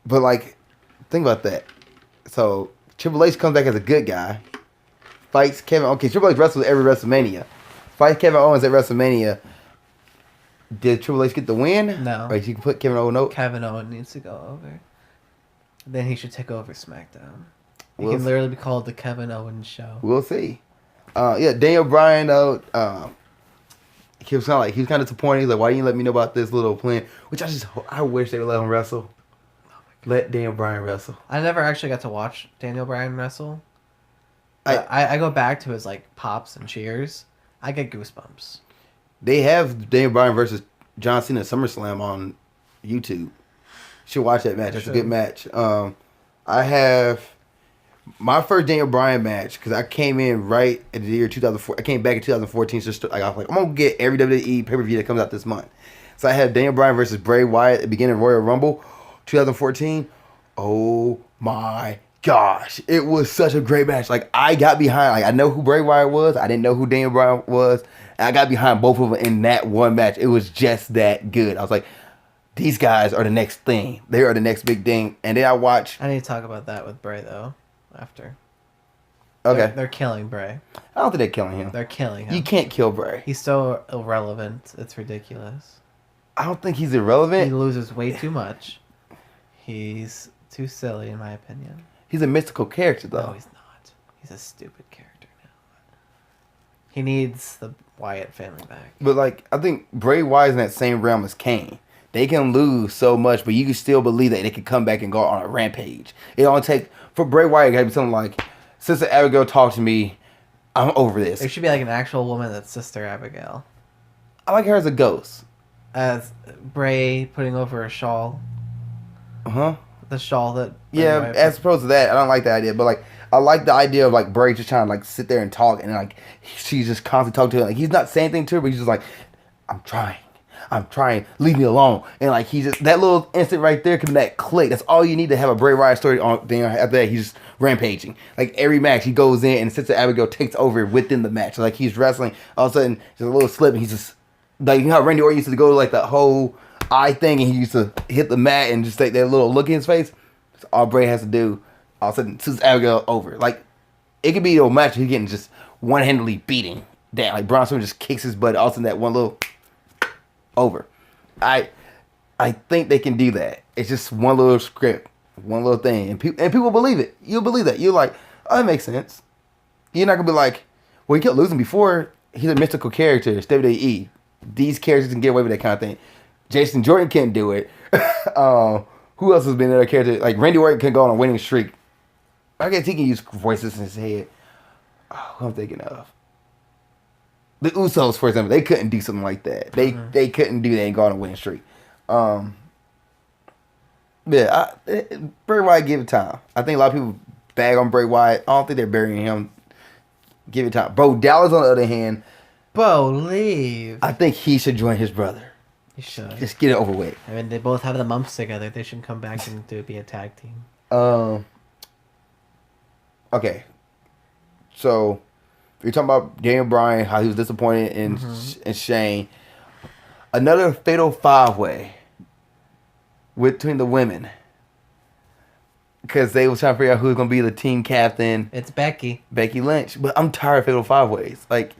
But, like, think about that. So Triple H comes back as a good guy, fights Kevin. Okay, Triple H wrestles every WrestleMania. Fights Kevin Owens at WrestleMania. Did Triple H get the win?
No.
Or you can put Kevin Owens over?
Kevin Owens needs to go over. Then he should take over SmackDown. It
We'll
can
see.
literally be called the Kevin Owens Show.
We'll see. Yeah, Daniel Bryan though. He was kind of disappointed. He's like, "Why didn't you let me know about this little plan?" Which I wish they would let him wrestle. Let Daniel Bryan wrestle.
I never actually got to watch Daniel Bryan wrestle. I go back to his like pops and cheers. I get goosebumps.
They have Daniel Bryan versus John Cena at SummerSlam on YouTube. You should watch that match. It's a good match. I have my first Daniel Bryan match because I came in right at the year 2004. I came back in 2014. So I was like, I'm gonna get every WWE pay per view that comes out this month. So I had Daniel Bryan versus Bray Wyatt at the beginning of Royal Rumble, 2014. Oh my gosh, it was such a great match. Like I got behind. Like I know who Bray Wyatt was. I didn't know who Daniel Bryan was. And I got behind both of them in that one match. It was just that good. I was like, these guys are the next thing. They are the next big thing. And then I watched.
I need to talk about that with Bray though. After.
Okay.
They're killing Bray.
I don't think they're killing him.
They're killing him.
You can't kill Bray.
He's so irrelevant. It's ridiculous.
I don't think he's
He
irrelevant.
loses way too much. He's too silly, in my opinion.
He's a mystical character, though.
No, he's not. He's a stupid character now. He needs the Wyatt family back.
But, like, I think Bray Wyatt's in that same realm as Kane. They can lose so much, but you can still believe that they can come back and go on a rampage. It only takes... For Bray Wyatt, it gotta be something like, Sister Abigail talked to me. I'm over this.
There should be like an actual woman that's Sister Abigail.
I like her as a ghost.
As Bray putting over a shawl.
Uh-huh.
The shawl that...
Yeah, as opposed to that, I don't like the idea. But, like, I like the idea of, like, Bray just trying to, like, sit there and talk. And, like, she's just constantly talking to him. Like, he's not saying anything to her, but he's just like, I'm trying. Leave me alone. And, like, he just... That little instant right there can be that click. That's all you need to have a Bray Wyatt story on. Then after that, he's just rampaging. Like, every match, he goes in and Sister Abigail takes over within the match. Like, he's wrestling. All of a sudden, just a little slip, and he's just... Like, you know how Randy Orton used to go to, like, the whole eye thing, and he used to hit the mat and just take that little look in his face? That's all Bray has to do. All of a sudden, Sister Abigail over. Like, it could be a match he's getting just one-handedly beating down. Like, Braun Strowman just kicks his butt. All of a sudden, that one little... Over. I think they can do that. It's just one little script. One little thing. And people believe it. You'll believe that. You're like, oh, that makes sense. You're not going to be like, well, he kept losing before. He's a mystical character. It's WWE. These characters can get away with that kind of thing. Jason Jordan can't do it. Who else has been another character? Like, Randy Orton can go on a winning streak. I guess he can use voices in his head. Oh, who I'm thinking of? The Usos, for example, they couldn't do something like that. They couldn't do that and go on a winning streak. Bray Wyatt, give it time. I think a lot of people bag on Bray Wyatt. I don't think they're burying him. Give it time. Bo Dallas, on the other hand,
Bo, leave.
I think he should join his brother.
He should.
Just get it over with.
I mean, they both have the mumps together. They should come back and be a tag team.
Okay. So, you're talking about Daniel Bryan, how he was disappointed in Shane. Another fatal five-way between the women. Because they was trying to figure out who's going to be the team captain.
It's Becky.
Becky Lynch. But I'm tired of fatal five-ways. Like,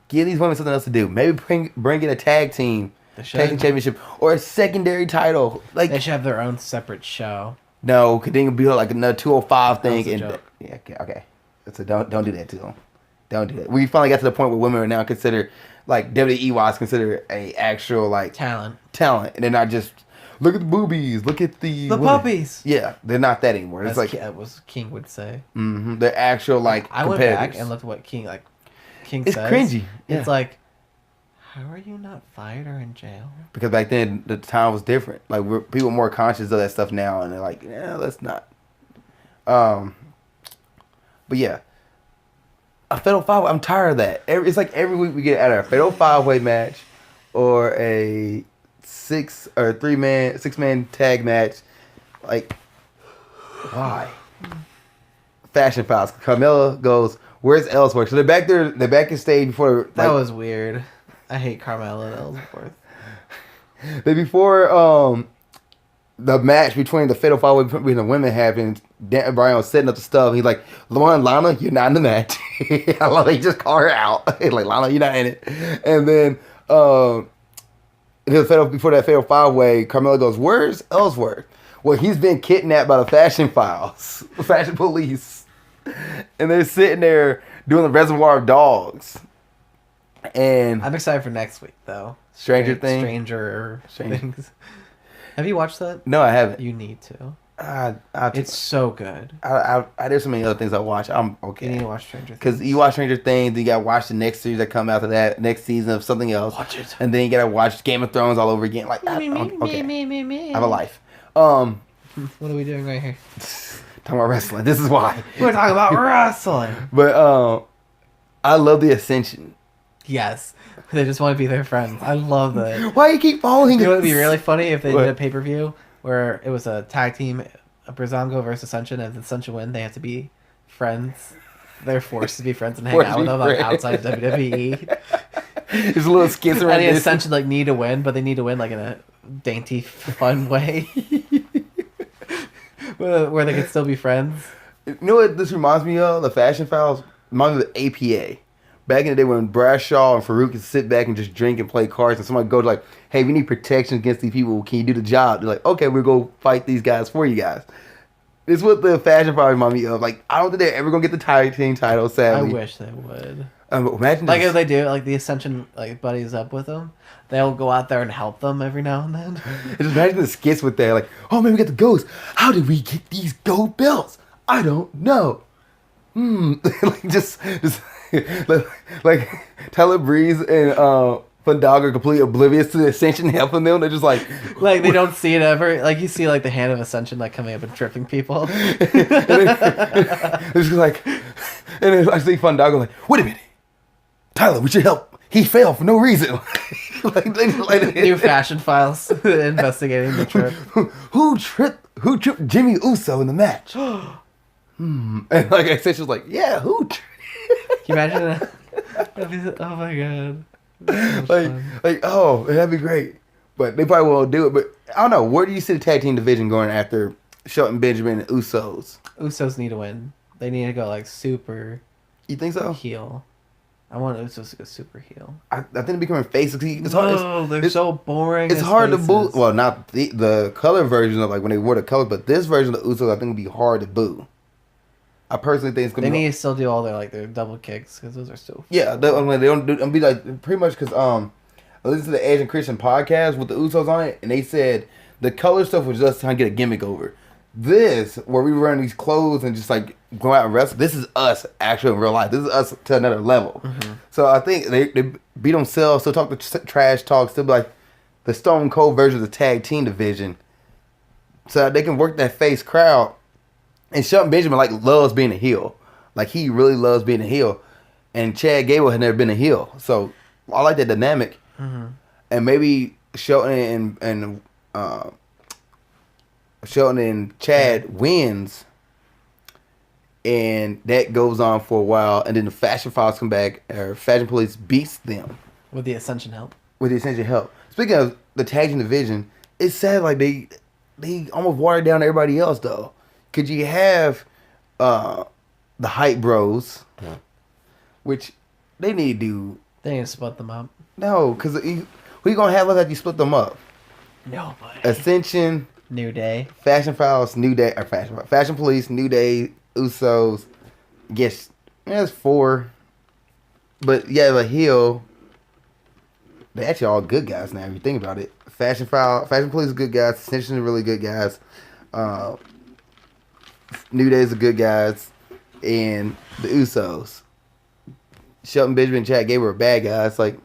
give these women something else to do. Maybe bring in a tag team. Tag team championship. Or a secondary title. Like,
they should have their own separate show.
No, because then it'll be like another 205 thing.
That was a
And
joke.
yeah, okay. So don't do that to them. Don't do that. We finally got to the point where women are now considered, like, WWE-wise, considered a actual, like...
Talent.
And they're not just, look at the boobies, look at the...
The
women.
puppies.
Yeah, they're not that anymore. It's
That was King would say.
They're actual, like,
I went back and looked at what King
It's
says.
cringy. Yeah.
It's like, how are you not fired or in jail?
Because back then, the time was different. Like, people are more conscious of that stuff now, and they're like, yeah, let's not. But yeah. A fatal five-way, I'm tired of that. It's like every week we get either a fatal five-way match or a six-man tag match. Like, why? Fashion Files. Carmella goes, where's Ellsworth? So they're back there. They're back in stage before.
That was weird. I hate Carmella and Ellsworth.
Before the match between the Fatal 5-Way between the women happens. Dan Bryan was setting up the stuff. He's like, Lana, you're not in the match. I love it. He just called her out. He's like, Lana, you're not in it. And then before that Fatal 5-Way, Carmella goes, where's Ellsworth? Well, he's been kidnapped by the Fashion Files, the Fashion Police. And they're sitting there doing the Reservoir of Dogs. And
I'm excited for next week, though.
Stranger
Things. Have you watched that?
No, I haven't.
You need to.
It's
so good.
There's so many other things I watch. I'm okay.
You need to watch Stranger Things.
Because you watch Stranger Things, you gotta watch the next series that come after that, next season of something else.
Watch it.
And then you gotta watch Game of Thrones all over again. Like, okay. I have a life.
What are we doing right here?
Talking about wrestling. This is why.
We're talking about wrestling.
But I love the Ascension.
Yes. They just want to be their friends. I love that.
Why you keep following
It would be really funny if they
What?
did a pay-per-view where it was a tag team, a Breezango versus Ascension, and if Ascension win, they have to be friends. They're forced to be friends and hang out with them like outside WWE.
There's a little skits around
And the
this.
Ascension like need to win, but they need to win like in a dainty, fun way. where they can still be friends.
You know what this reminds me of? The Fashion Files reminds me of the APA. Back in the day when Bradshaw and Farouk could sit back and just drink and play cards, and somebody go like, hey, we need protection against these people. Can you do the job? They're like, okay, we'll go fight these guys for you guys. It's what the Fashion Files remind me of. Like, I don't think they're ever going to get the tag team title, sadly.
I wish they would.
Imagine
Like
this.
if they do, like the Ascension like buddies up with them, they'll go out there and help them every now and then.
Just imagine the skits with that, like, oh man, we got the ghosts. How did we get these gold belts? I don't know. like just like Tyler Breeze and Fandango are completely oblivious to the Ascension helping them. They're just like
Like they don't see it ever. Like you see like the hand of Ascension like coming up and tripping people.
it's just like, and then I see Fandango like, wait a minute, Tyler, we should help. He fell for no reason.
New Fashion Files investigating the trip.
Who tripped Jimmy Uso in the match? And like I said, she was like, yeah, who tripped?
Can you imagine that? Oh my god. That'd be so
that'd be great. But they probably won't do it. But I don't know. Where do you see the tag team division going after Shelton Benjamin and Usos?
Usos need to win. They need to go like super
You think so?
heel. I want Usos to go super heel.
I think they're becoming faces. It's
They're so boring.
It's hard to boo. Well, not the color version of like when they wore the colors, but this version of Usos I think would be hard to boo. I personally think it's gonna.
They
be
need to still do all their double kicks because those are so.
Yeah, they don't do. Be like pretty much because I listened to the Asian Christian podcast with the Usos on it, and they said the color stuff was just trying to get a gimmick over. This where we run these clothes and just like go out and wrestle. This is us actually in real life. This is us to another level. Mm-hmm. So I think they beat themselves. Still talk the trash talk. Still be like the Stone Cold version of the tag team division, so that they can work that face crowd. And Shelton Benjamin like loves being a heel. Like he really loves being a heel. And Chad Gable had never been a heel. So I like that dynamic. Mm-hmm. And maybe Shelton and Chad wins. And that goes on for a while. And then the Fashion Files come back. Or Fashion Police beats them.
With the Ascension help.
With the Ascension help. Speaking of the tag team division, it's sad like they almost watered down everybody else though. Could you have the Hype Bros, which they need to do?
They need to split them up.
No, because who you going to have after you split them up?
Nobody.
Ascension.
New Day.
Fashion Files, New Day. Or Fashion Police, New Day, Usos. Yes, that's 4. But yeah, the heel. They're actually all good guys now if you think about it. Fashion Police are good guys. Ascension are really good guys. New Day's are good guys, and the Usos. Shelton Benjamin and Chad Gable are bad guys. Like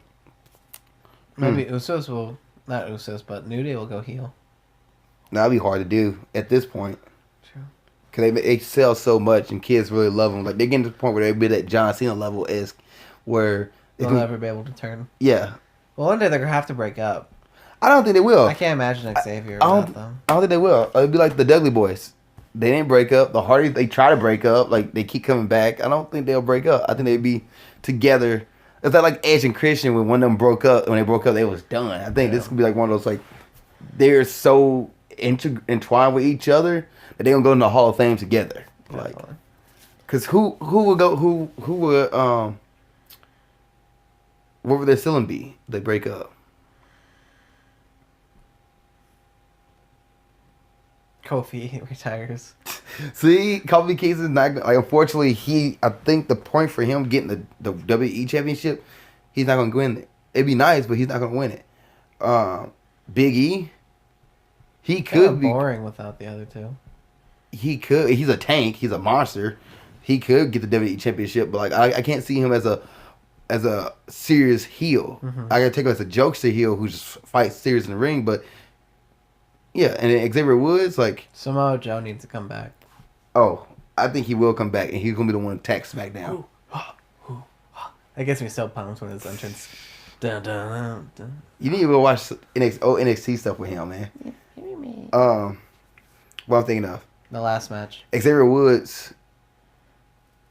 maybe Usos will not Usos, but New Day will go heel.
That'd be hard to do at this point.
True.
Cause they sell so much and kids really love them. Like they're getting to the point where they be that John Cena level is, where
they'll never be able to turn.
Yeah.
Well, one day they're gonna have to break up.
I don't think they will.
I can't imagine Xavier without them.
I don't think they will. It'd be like the Dudley Boys. They didn't break up. The Hardys, they try to break up. Like, they keep coming back. I don't think they'll break up. I think they'd be together. It's like Edge and Christian when one of them broke up. When they broke up, they was done. I think this could be like one of those, like, they're so entwined with each other that they gonna go in the Hall of Fame together. Like, cause who would go? Who would what would their ceiling be? If they break up.
Kofi retires.
See, Kofi Kingston is not like. Unfortunately, I think the point for him getting the WWE Championship, he's not gonna win it. It'd be nice, but he's not gonna win it. Big E, he could be
boring without the other two.
He could. He's a tank. He's a monster. He could get the WWE Championship, but like I can't see him as a serious heel.
Mm-hmm.
I gotta take him as a jokester heel who just fights serious in the ring. But yeah, and then Xavier Woods, like
Samoa Joe needs to come back.
Oh, I think he will come back, and he's gonna be the one to attack SmackDown.
That gets me so pumped when his entrance. Dun, dun, dun, dun.
You need to go watch NXT stuff with him, man. What I'm thinking of.
The last match.
Xavier Woods,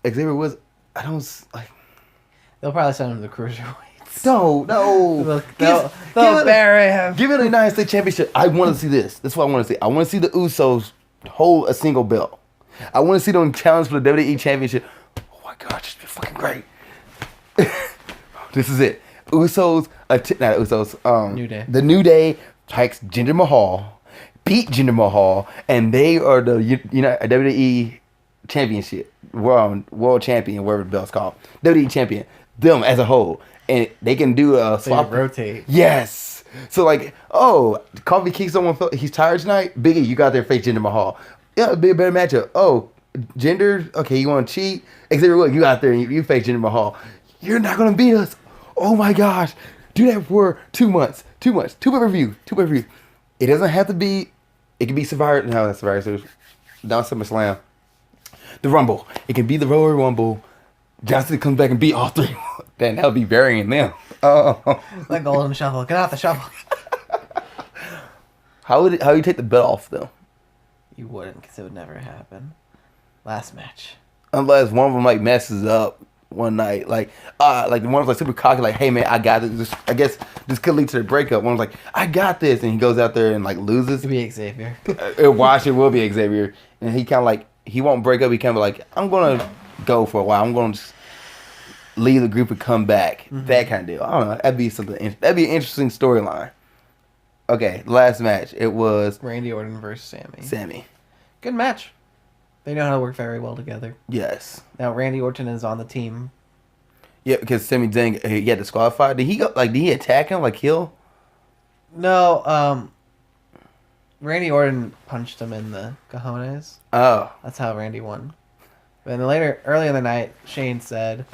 I don't like.
They'll probably send him to the cruiserweights.
No.
They'll bury him.
Give it a United States Championship. I want to see this. That's what I want to see. I want to see the Usos hold a single belt. I want to see them challenge for the WWE Championship. Oh my God, this would be fucking great. This is it. Usos, not Usos.
New Day.
The New Day takes Jinder Mahal, beat Jinder Mahal, and they are the WWE Championship, world champion, whatever the belt's called, WWE champion. Them as a whole, and they can do a swap.
Rotate.
Yes. So like, Kofi Kingston he's tired tonight. Biggie, you got there face Jinder Mahal. Yeah, it'd be a better matchup. Oh, Jinder, okay, you want to cheat? Xavier Woods, you out there and you face Jinder Mahal. You're not gonna beat us. Oh my gosh, do that for 2 months. 2 months. 2 pay-per-view. It doesn't have to be. It can be Survivor. No, that's Survivor Series. Down SummerSlam. The Rumble. It can be the Royal Rumble. Johnson comes back and beat all 3. Then that'll be burying them.
That golden shovel. Get out the shovel.
How you take the belt off though?
You wouldn't, because it would never happen. Last match.
Unless one of them like messes up one night, like one of them like super cocky, like, hey man, I got this. I guess this could lead to the breakup. One's like, I got this, and he goes out there and like loses.
It'd be Xavier.
It will be Xavier, and he kind of like he won't break up. He kind of like, I'm gonna go for a while. I'm gonna just leave the group and come back. Mm-hmm. That kind of deal. I don't know. That'd be something. That'd be an interesting storyline. Okay, last match. It was
Randy Orton versus
Sammy.
Good match. They know how to work very well together.
Yes.
Now Randy Orton is on the team.
Yeah, because Sami Zayn, he got disqualified. Did he attack him like kill?
No. Randy Orton punched him in the cojones.
Oh.
That's how Randy won. But then earlier in the night, Shane said,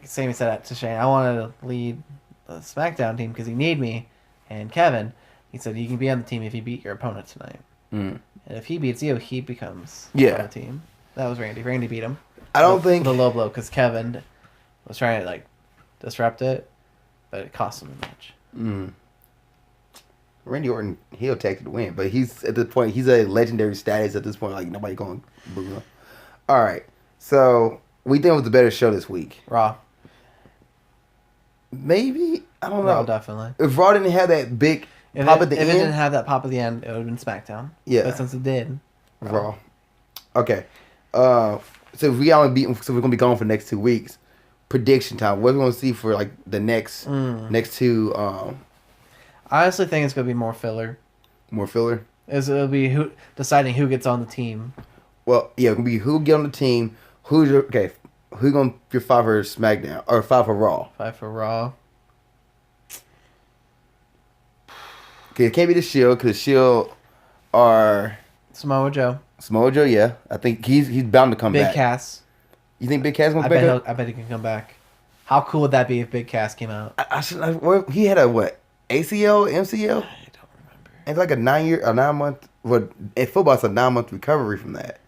Sami said that to Shane, I want to lead the SmackDown team because you need me. And Kevin, he said, you can be on the team if you beat your opponent tonight. Mm. And if he beats you, he becomes on the team. That was Randy. Randy beat him.
I don't think...
The low blow, because Kevin was trying to, disrupt it, but it cost him the match.
Mm. Randy Orton, he'll take the win, but he's, at this point, he's a legendary status at this point. Like, nobody going to boo him. All right. So, we think it was the better show this week.
Raw.
Maybe? I don't know.
Raw, definitely.
If Raw didn't have that big pop at the end...
If it didn't have that pop at the end, it would have been SmackDown.
Yeah.
But since it did...
Raw. Okay. So we're going to be gone for the next 2 weeks. Prediction time. What are we going to see for the next 2...
I honestly think it's going to be more filler.
More filler?
It'll be deciding who gets on the team.
Well, yeah, it's going to be who get on the team. Who's going to your 5 for SmackDown? Or 5 for Raw?
5 for Raw.
Okay, it can't be the Shield, because the Shield are...
Samoa Joe,
yeah. I think he's bound to come back.
Big Cass.
You think Big Cass going to back up?
I bet he can come back. How cool would that be if Big Cass came out?
He had a, what, ACL, MCL?
I don't remember.
It's like a 9-month... Well, in football, it's a 9-month recovery from that.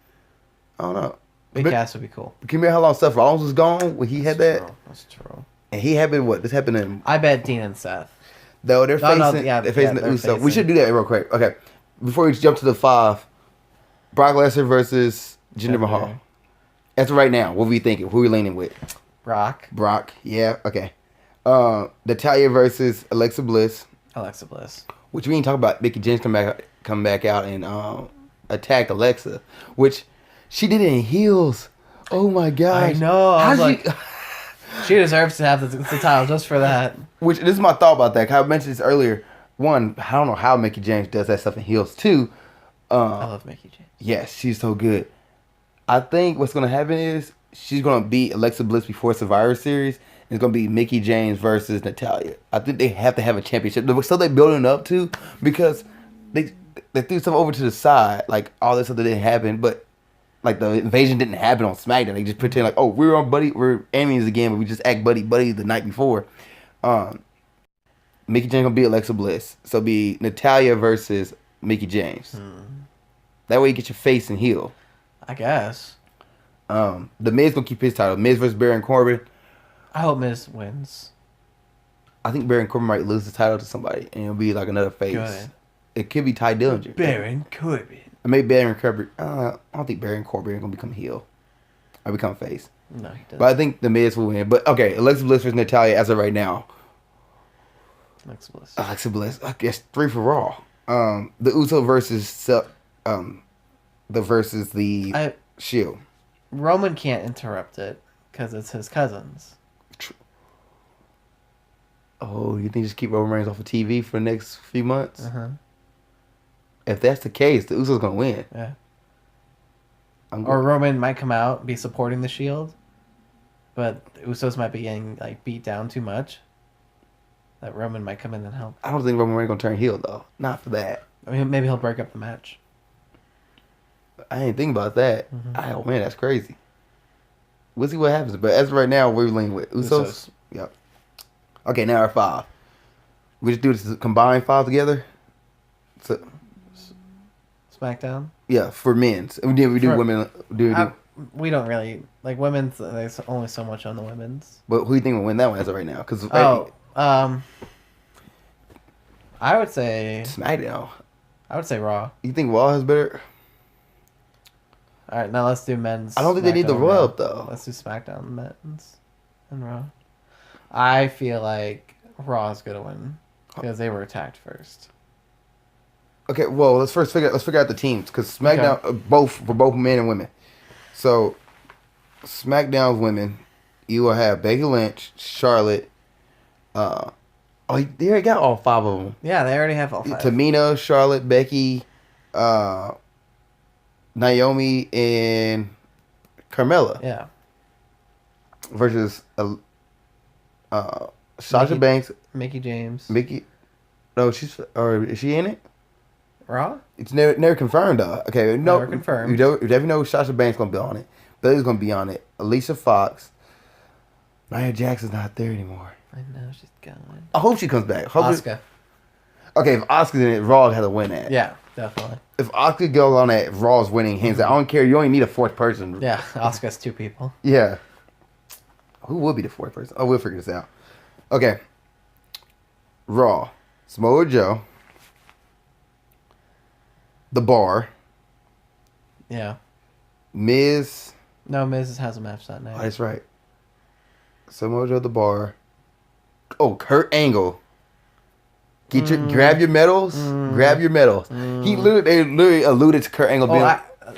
I don't know.
Big Cass would be cool.
Can you remember how long Seth Rollins was gone when he had that?
That's true.
And he had been, what? This happened in...
I bet Dean and Seth.
No, they're facing the Usos. We should do that real quick. Okay. Before we jump to the 5, Brock Lesnar versus Jinder Mahal. That's right now. What are we thinking? Who are we leaning with?
Brock.
Yeah. Okay. Natalya versus Alexa Bliss.
Which
we ain't talk about Mickey James coming come back out and attack Alexa, which she did it in heels. Oh my gosh!
I know. I was like, she deserves to have the title just for that.
Which this is my thought about that. 'Cause I mentioned this earlier. One, I don't know how Mickie James does that stuff in heels. Two,
I love Mickie James.
yes, she's so good. I think what's gonna happen is she's gonna beat Alexa Bliss before Survivor Series. It's gonna be Mickie James versus Natalya. I think they have to have a championship. The stuff they're building up to, because they threw stuff over to the side, like all this stuff that didn't happen, but like the invasion didn't happen on SmackDown. They just pretend like, oh, we're enemies again, but we just act buddy the night before. Mickie James gonna beat Alexa Bliss, so it'll be Natalya versus Mickie James. That way you get your face and heel.
I guess.
The Miz gonna keep his title. Miz versus Baron Corbin.
I hope Miz wins.
I think Baron Corbin might lose the title to somebody, and it'll be like another face.
Good.
It could be Ty Dillinger.
Baron Corbin.
Or maybe Baron Corbin. I don't think Baron Corbin is gonna become heel. Or become face.
No, he doesn't.
But I think the Miz will win. But okay, Alexa Bliss versus Natalya as of right now. Alexa Bliss. I guess 3 for Raw. The Uso versus the Shield.
Roman can't interrupt it because it's his cousins.
Oh, you think just keep Roman Reigns off of TV for the next few months?
Uh-huh.
If that's the case, the Usos gonna win.
Yeah. Or Roman might come out and be supporting the Shield, but the Usos might be getting like beat down too much. That Roman might come in and help.
I don't think Roman Reigns gonna turn heel though. Not for that.
I mean, maybe he'll break up the match.
I ain't think about that. Oh man, that's crazy. We'll see what happens. But as of right now, we're leaning with Usos. Yep. Okay, now our 5. We just do this combined 5 together. So,
SmackDown.
Yeah, for men's. We do women.
We don't really like women's. There's only so much on the women's.
But who do you think will win that one as of right now? Because
I would say
SmackDown.
I would say Raw.
You think Raw has better?
All right, now let's do men's.
I don't think they need the Raw up though.
Let's do SmackDown men's and Raw. I feel like Raw is gonna win because they were attacked first.
Okay, well let's figure out the teams because SmackDown for both men and women. So SmackDown's women, you will have Becky Lynch, Charlotte. They already got all 5 of them.
Yeah, they already have all 5.
Tamina, Charlotte, Becky, Naomi, and Carmella.
Yeah.
Versus Sasha Banks,
Mickie James.
No, is she in it?
Raw?
It's never confirmed though. Okay, no,
never confirmed.
You definitely know Sasha Banks gonna be on it. Bailey's gonna be on it. Alicia Fox. Nia Jackson's not there anymore.
I know she's gone.
I hope she comes back.
Asuka.
Okay, if Asuka's in it, Raw has to win that.
Yeah, definitely.
If Asuka goes on that, Raw's winning hands down. I don't care. You only need a 4th person.
Yeah, Asuka's 2 people.
Yeah. Who would be the 4th person? Oh, we'll figure this out. Okay. Raw. Samoa Joe. The Bar.
Yeah.
Miz.
No, Miz has a match that night.
Oh, that's right. Samoa Joe, The Bar. Oh, Kurt Angle. Grab your medals. Grab your medals. They literally alluded to Kurt Angle being.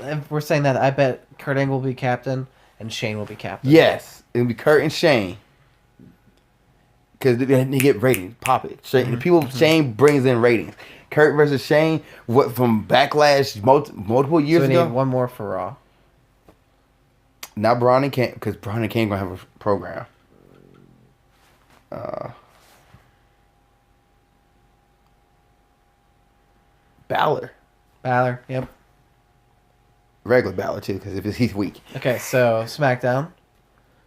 If we're saying that, I bet Kurt Angle will be captain and Shane will be captain.
Yes, it'll be Kurt and Shane. Because they get ratings. Pop it. Shane brings in ratings. Kurt versus Shane, what from Backlash multiple years ago?
We need one more for Raw.
Not Braun and Kane, because Braun and Kane gonna have a program. Balor.
Yep.
Regular Balor too, because he's weak.
Okay, so SmackDown.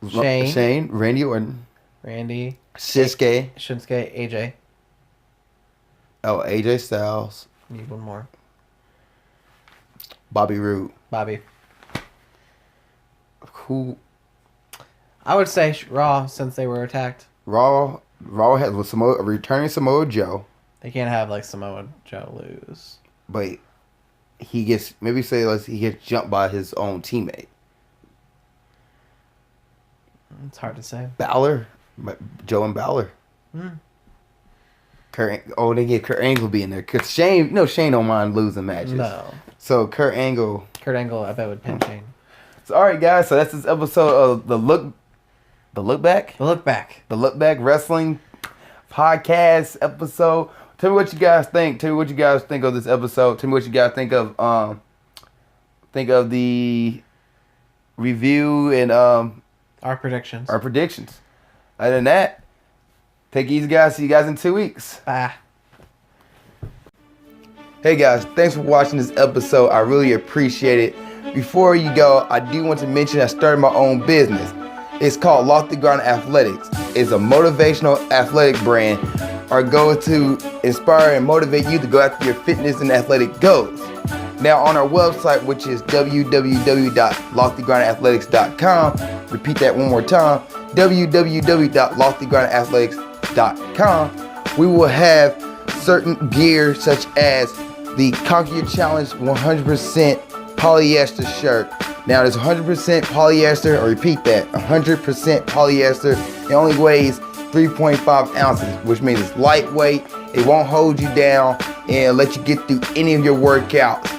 Shane,
Randy Orton, Shinsuke,
AJ.
Oh, AJ Styles.
Need one more.
Bobby Roode. Who?
I would say Raw, since they were attacked.
Raw has with returning Samoa Joe.
They can't have like Samoa Joe lose.
But he gets he gets jumped by his own teammate.
It's hard to say.
Balor, Joe and Balor. They get Kurt Angle being there. Cause Shane don't mind losing matches.
No.
So Kurt Angle,
I bet would pin Shane.
So all right, guys. So that's this episode of the Look Back Wrestling Podcast episode. Tell me what you guys think. Tell me what you guys think of this episode. Tell me what you guys think of the review and
our predictions.
Other than that, take it easy, guys. See you guys in 2 weeks.
Bye.
Hey guys, thanks for watching this episode. I really appreciate it. Before you go, I do want to mention I started my own business. It's called Lofty Ground Athletics. It's a motivational athletic brand. Our goal is to inspire and motivate you to go after your fitness and athletic goals. Now on our website, which is www.loftygroundathletics.com, repeat that one more time, www.loftygroundathletics.com, we will have certain gear such as the Conquer Your Challenge 100% polyester shirt. Now there's 100% polyester, or repeat that, 100% polyester. It only weighs 3.5 ounces, which means it's lightweight. It won't hold you down and let you get through any of your workouts.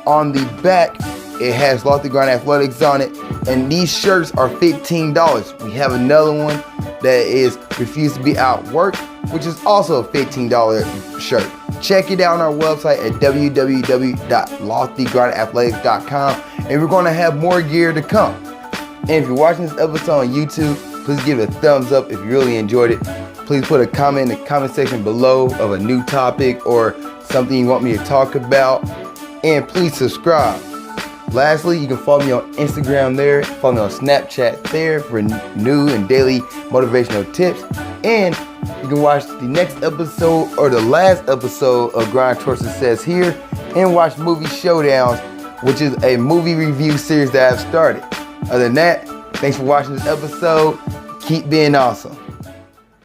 On the back, it has Lofty Ground Athletics on it, and these shirts are $15. We have another one that is Refuse to Be Outworked, which is also a $15 shirt. Check it out on our website at www.loftygroundathletics.com, and we're going to have more gear to come. And if you're watching this episode on YouTube, please give it a thumbs up if you really enjoyed it. Please put a comment in the comment section below of a new topic or something you want me to talk about. And please subscribe. Lastly, you can follow me on Instagram there. Follow me on Snapchat there for new and daily motivational tips. And you can watch the next episode or the last episode of Grind Towards Success here. And watch Movie Showdowns, which is a movie review series that I've started. Other than that, thanks for watching this episode. Keep being awesome.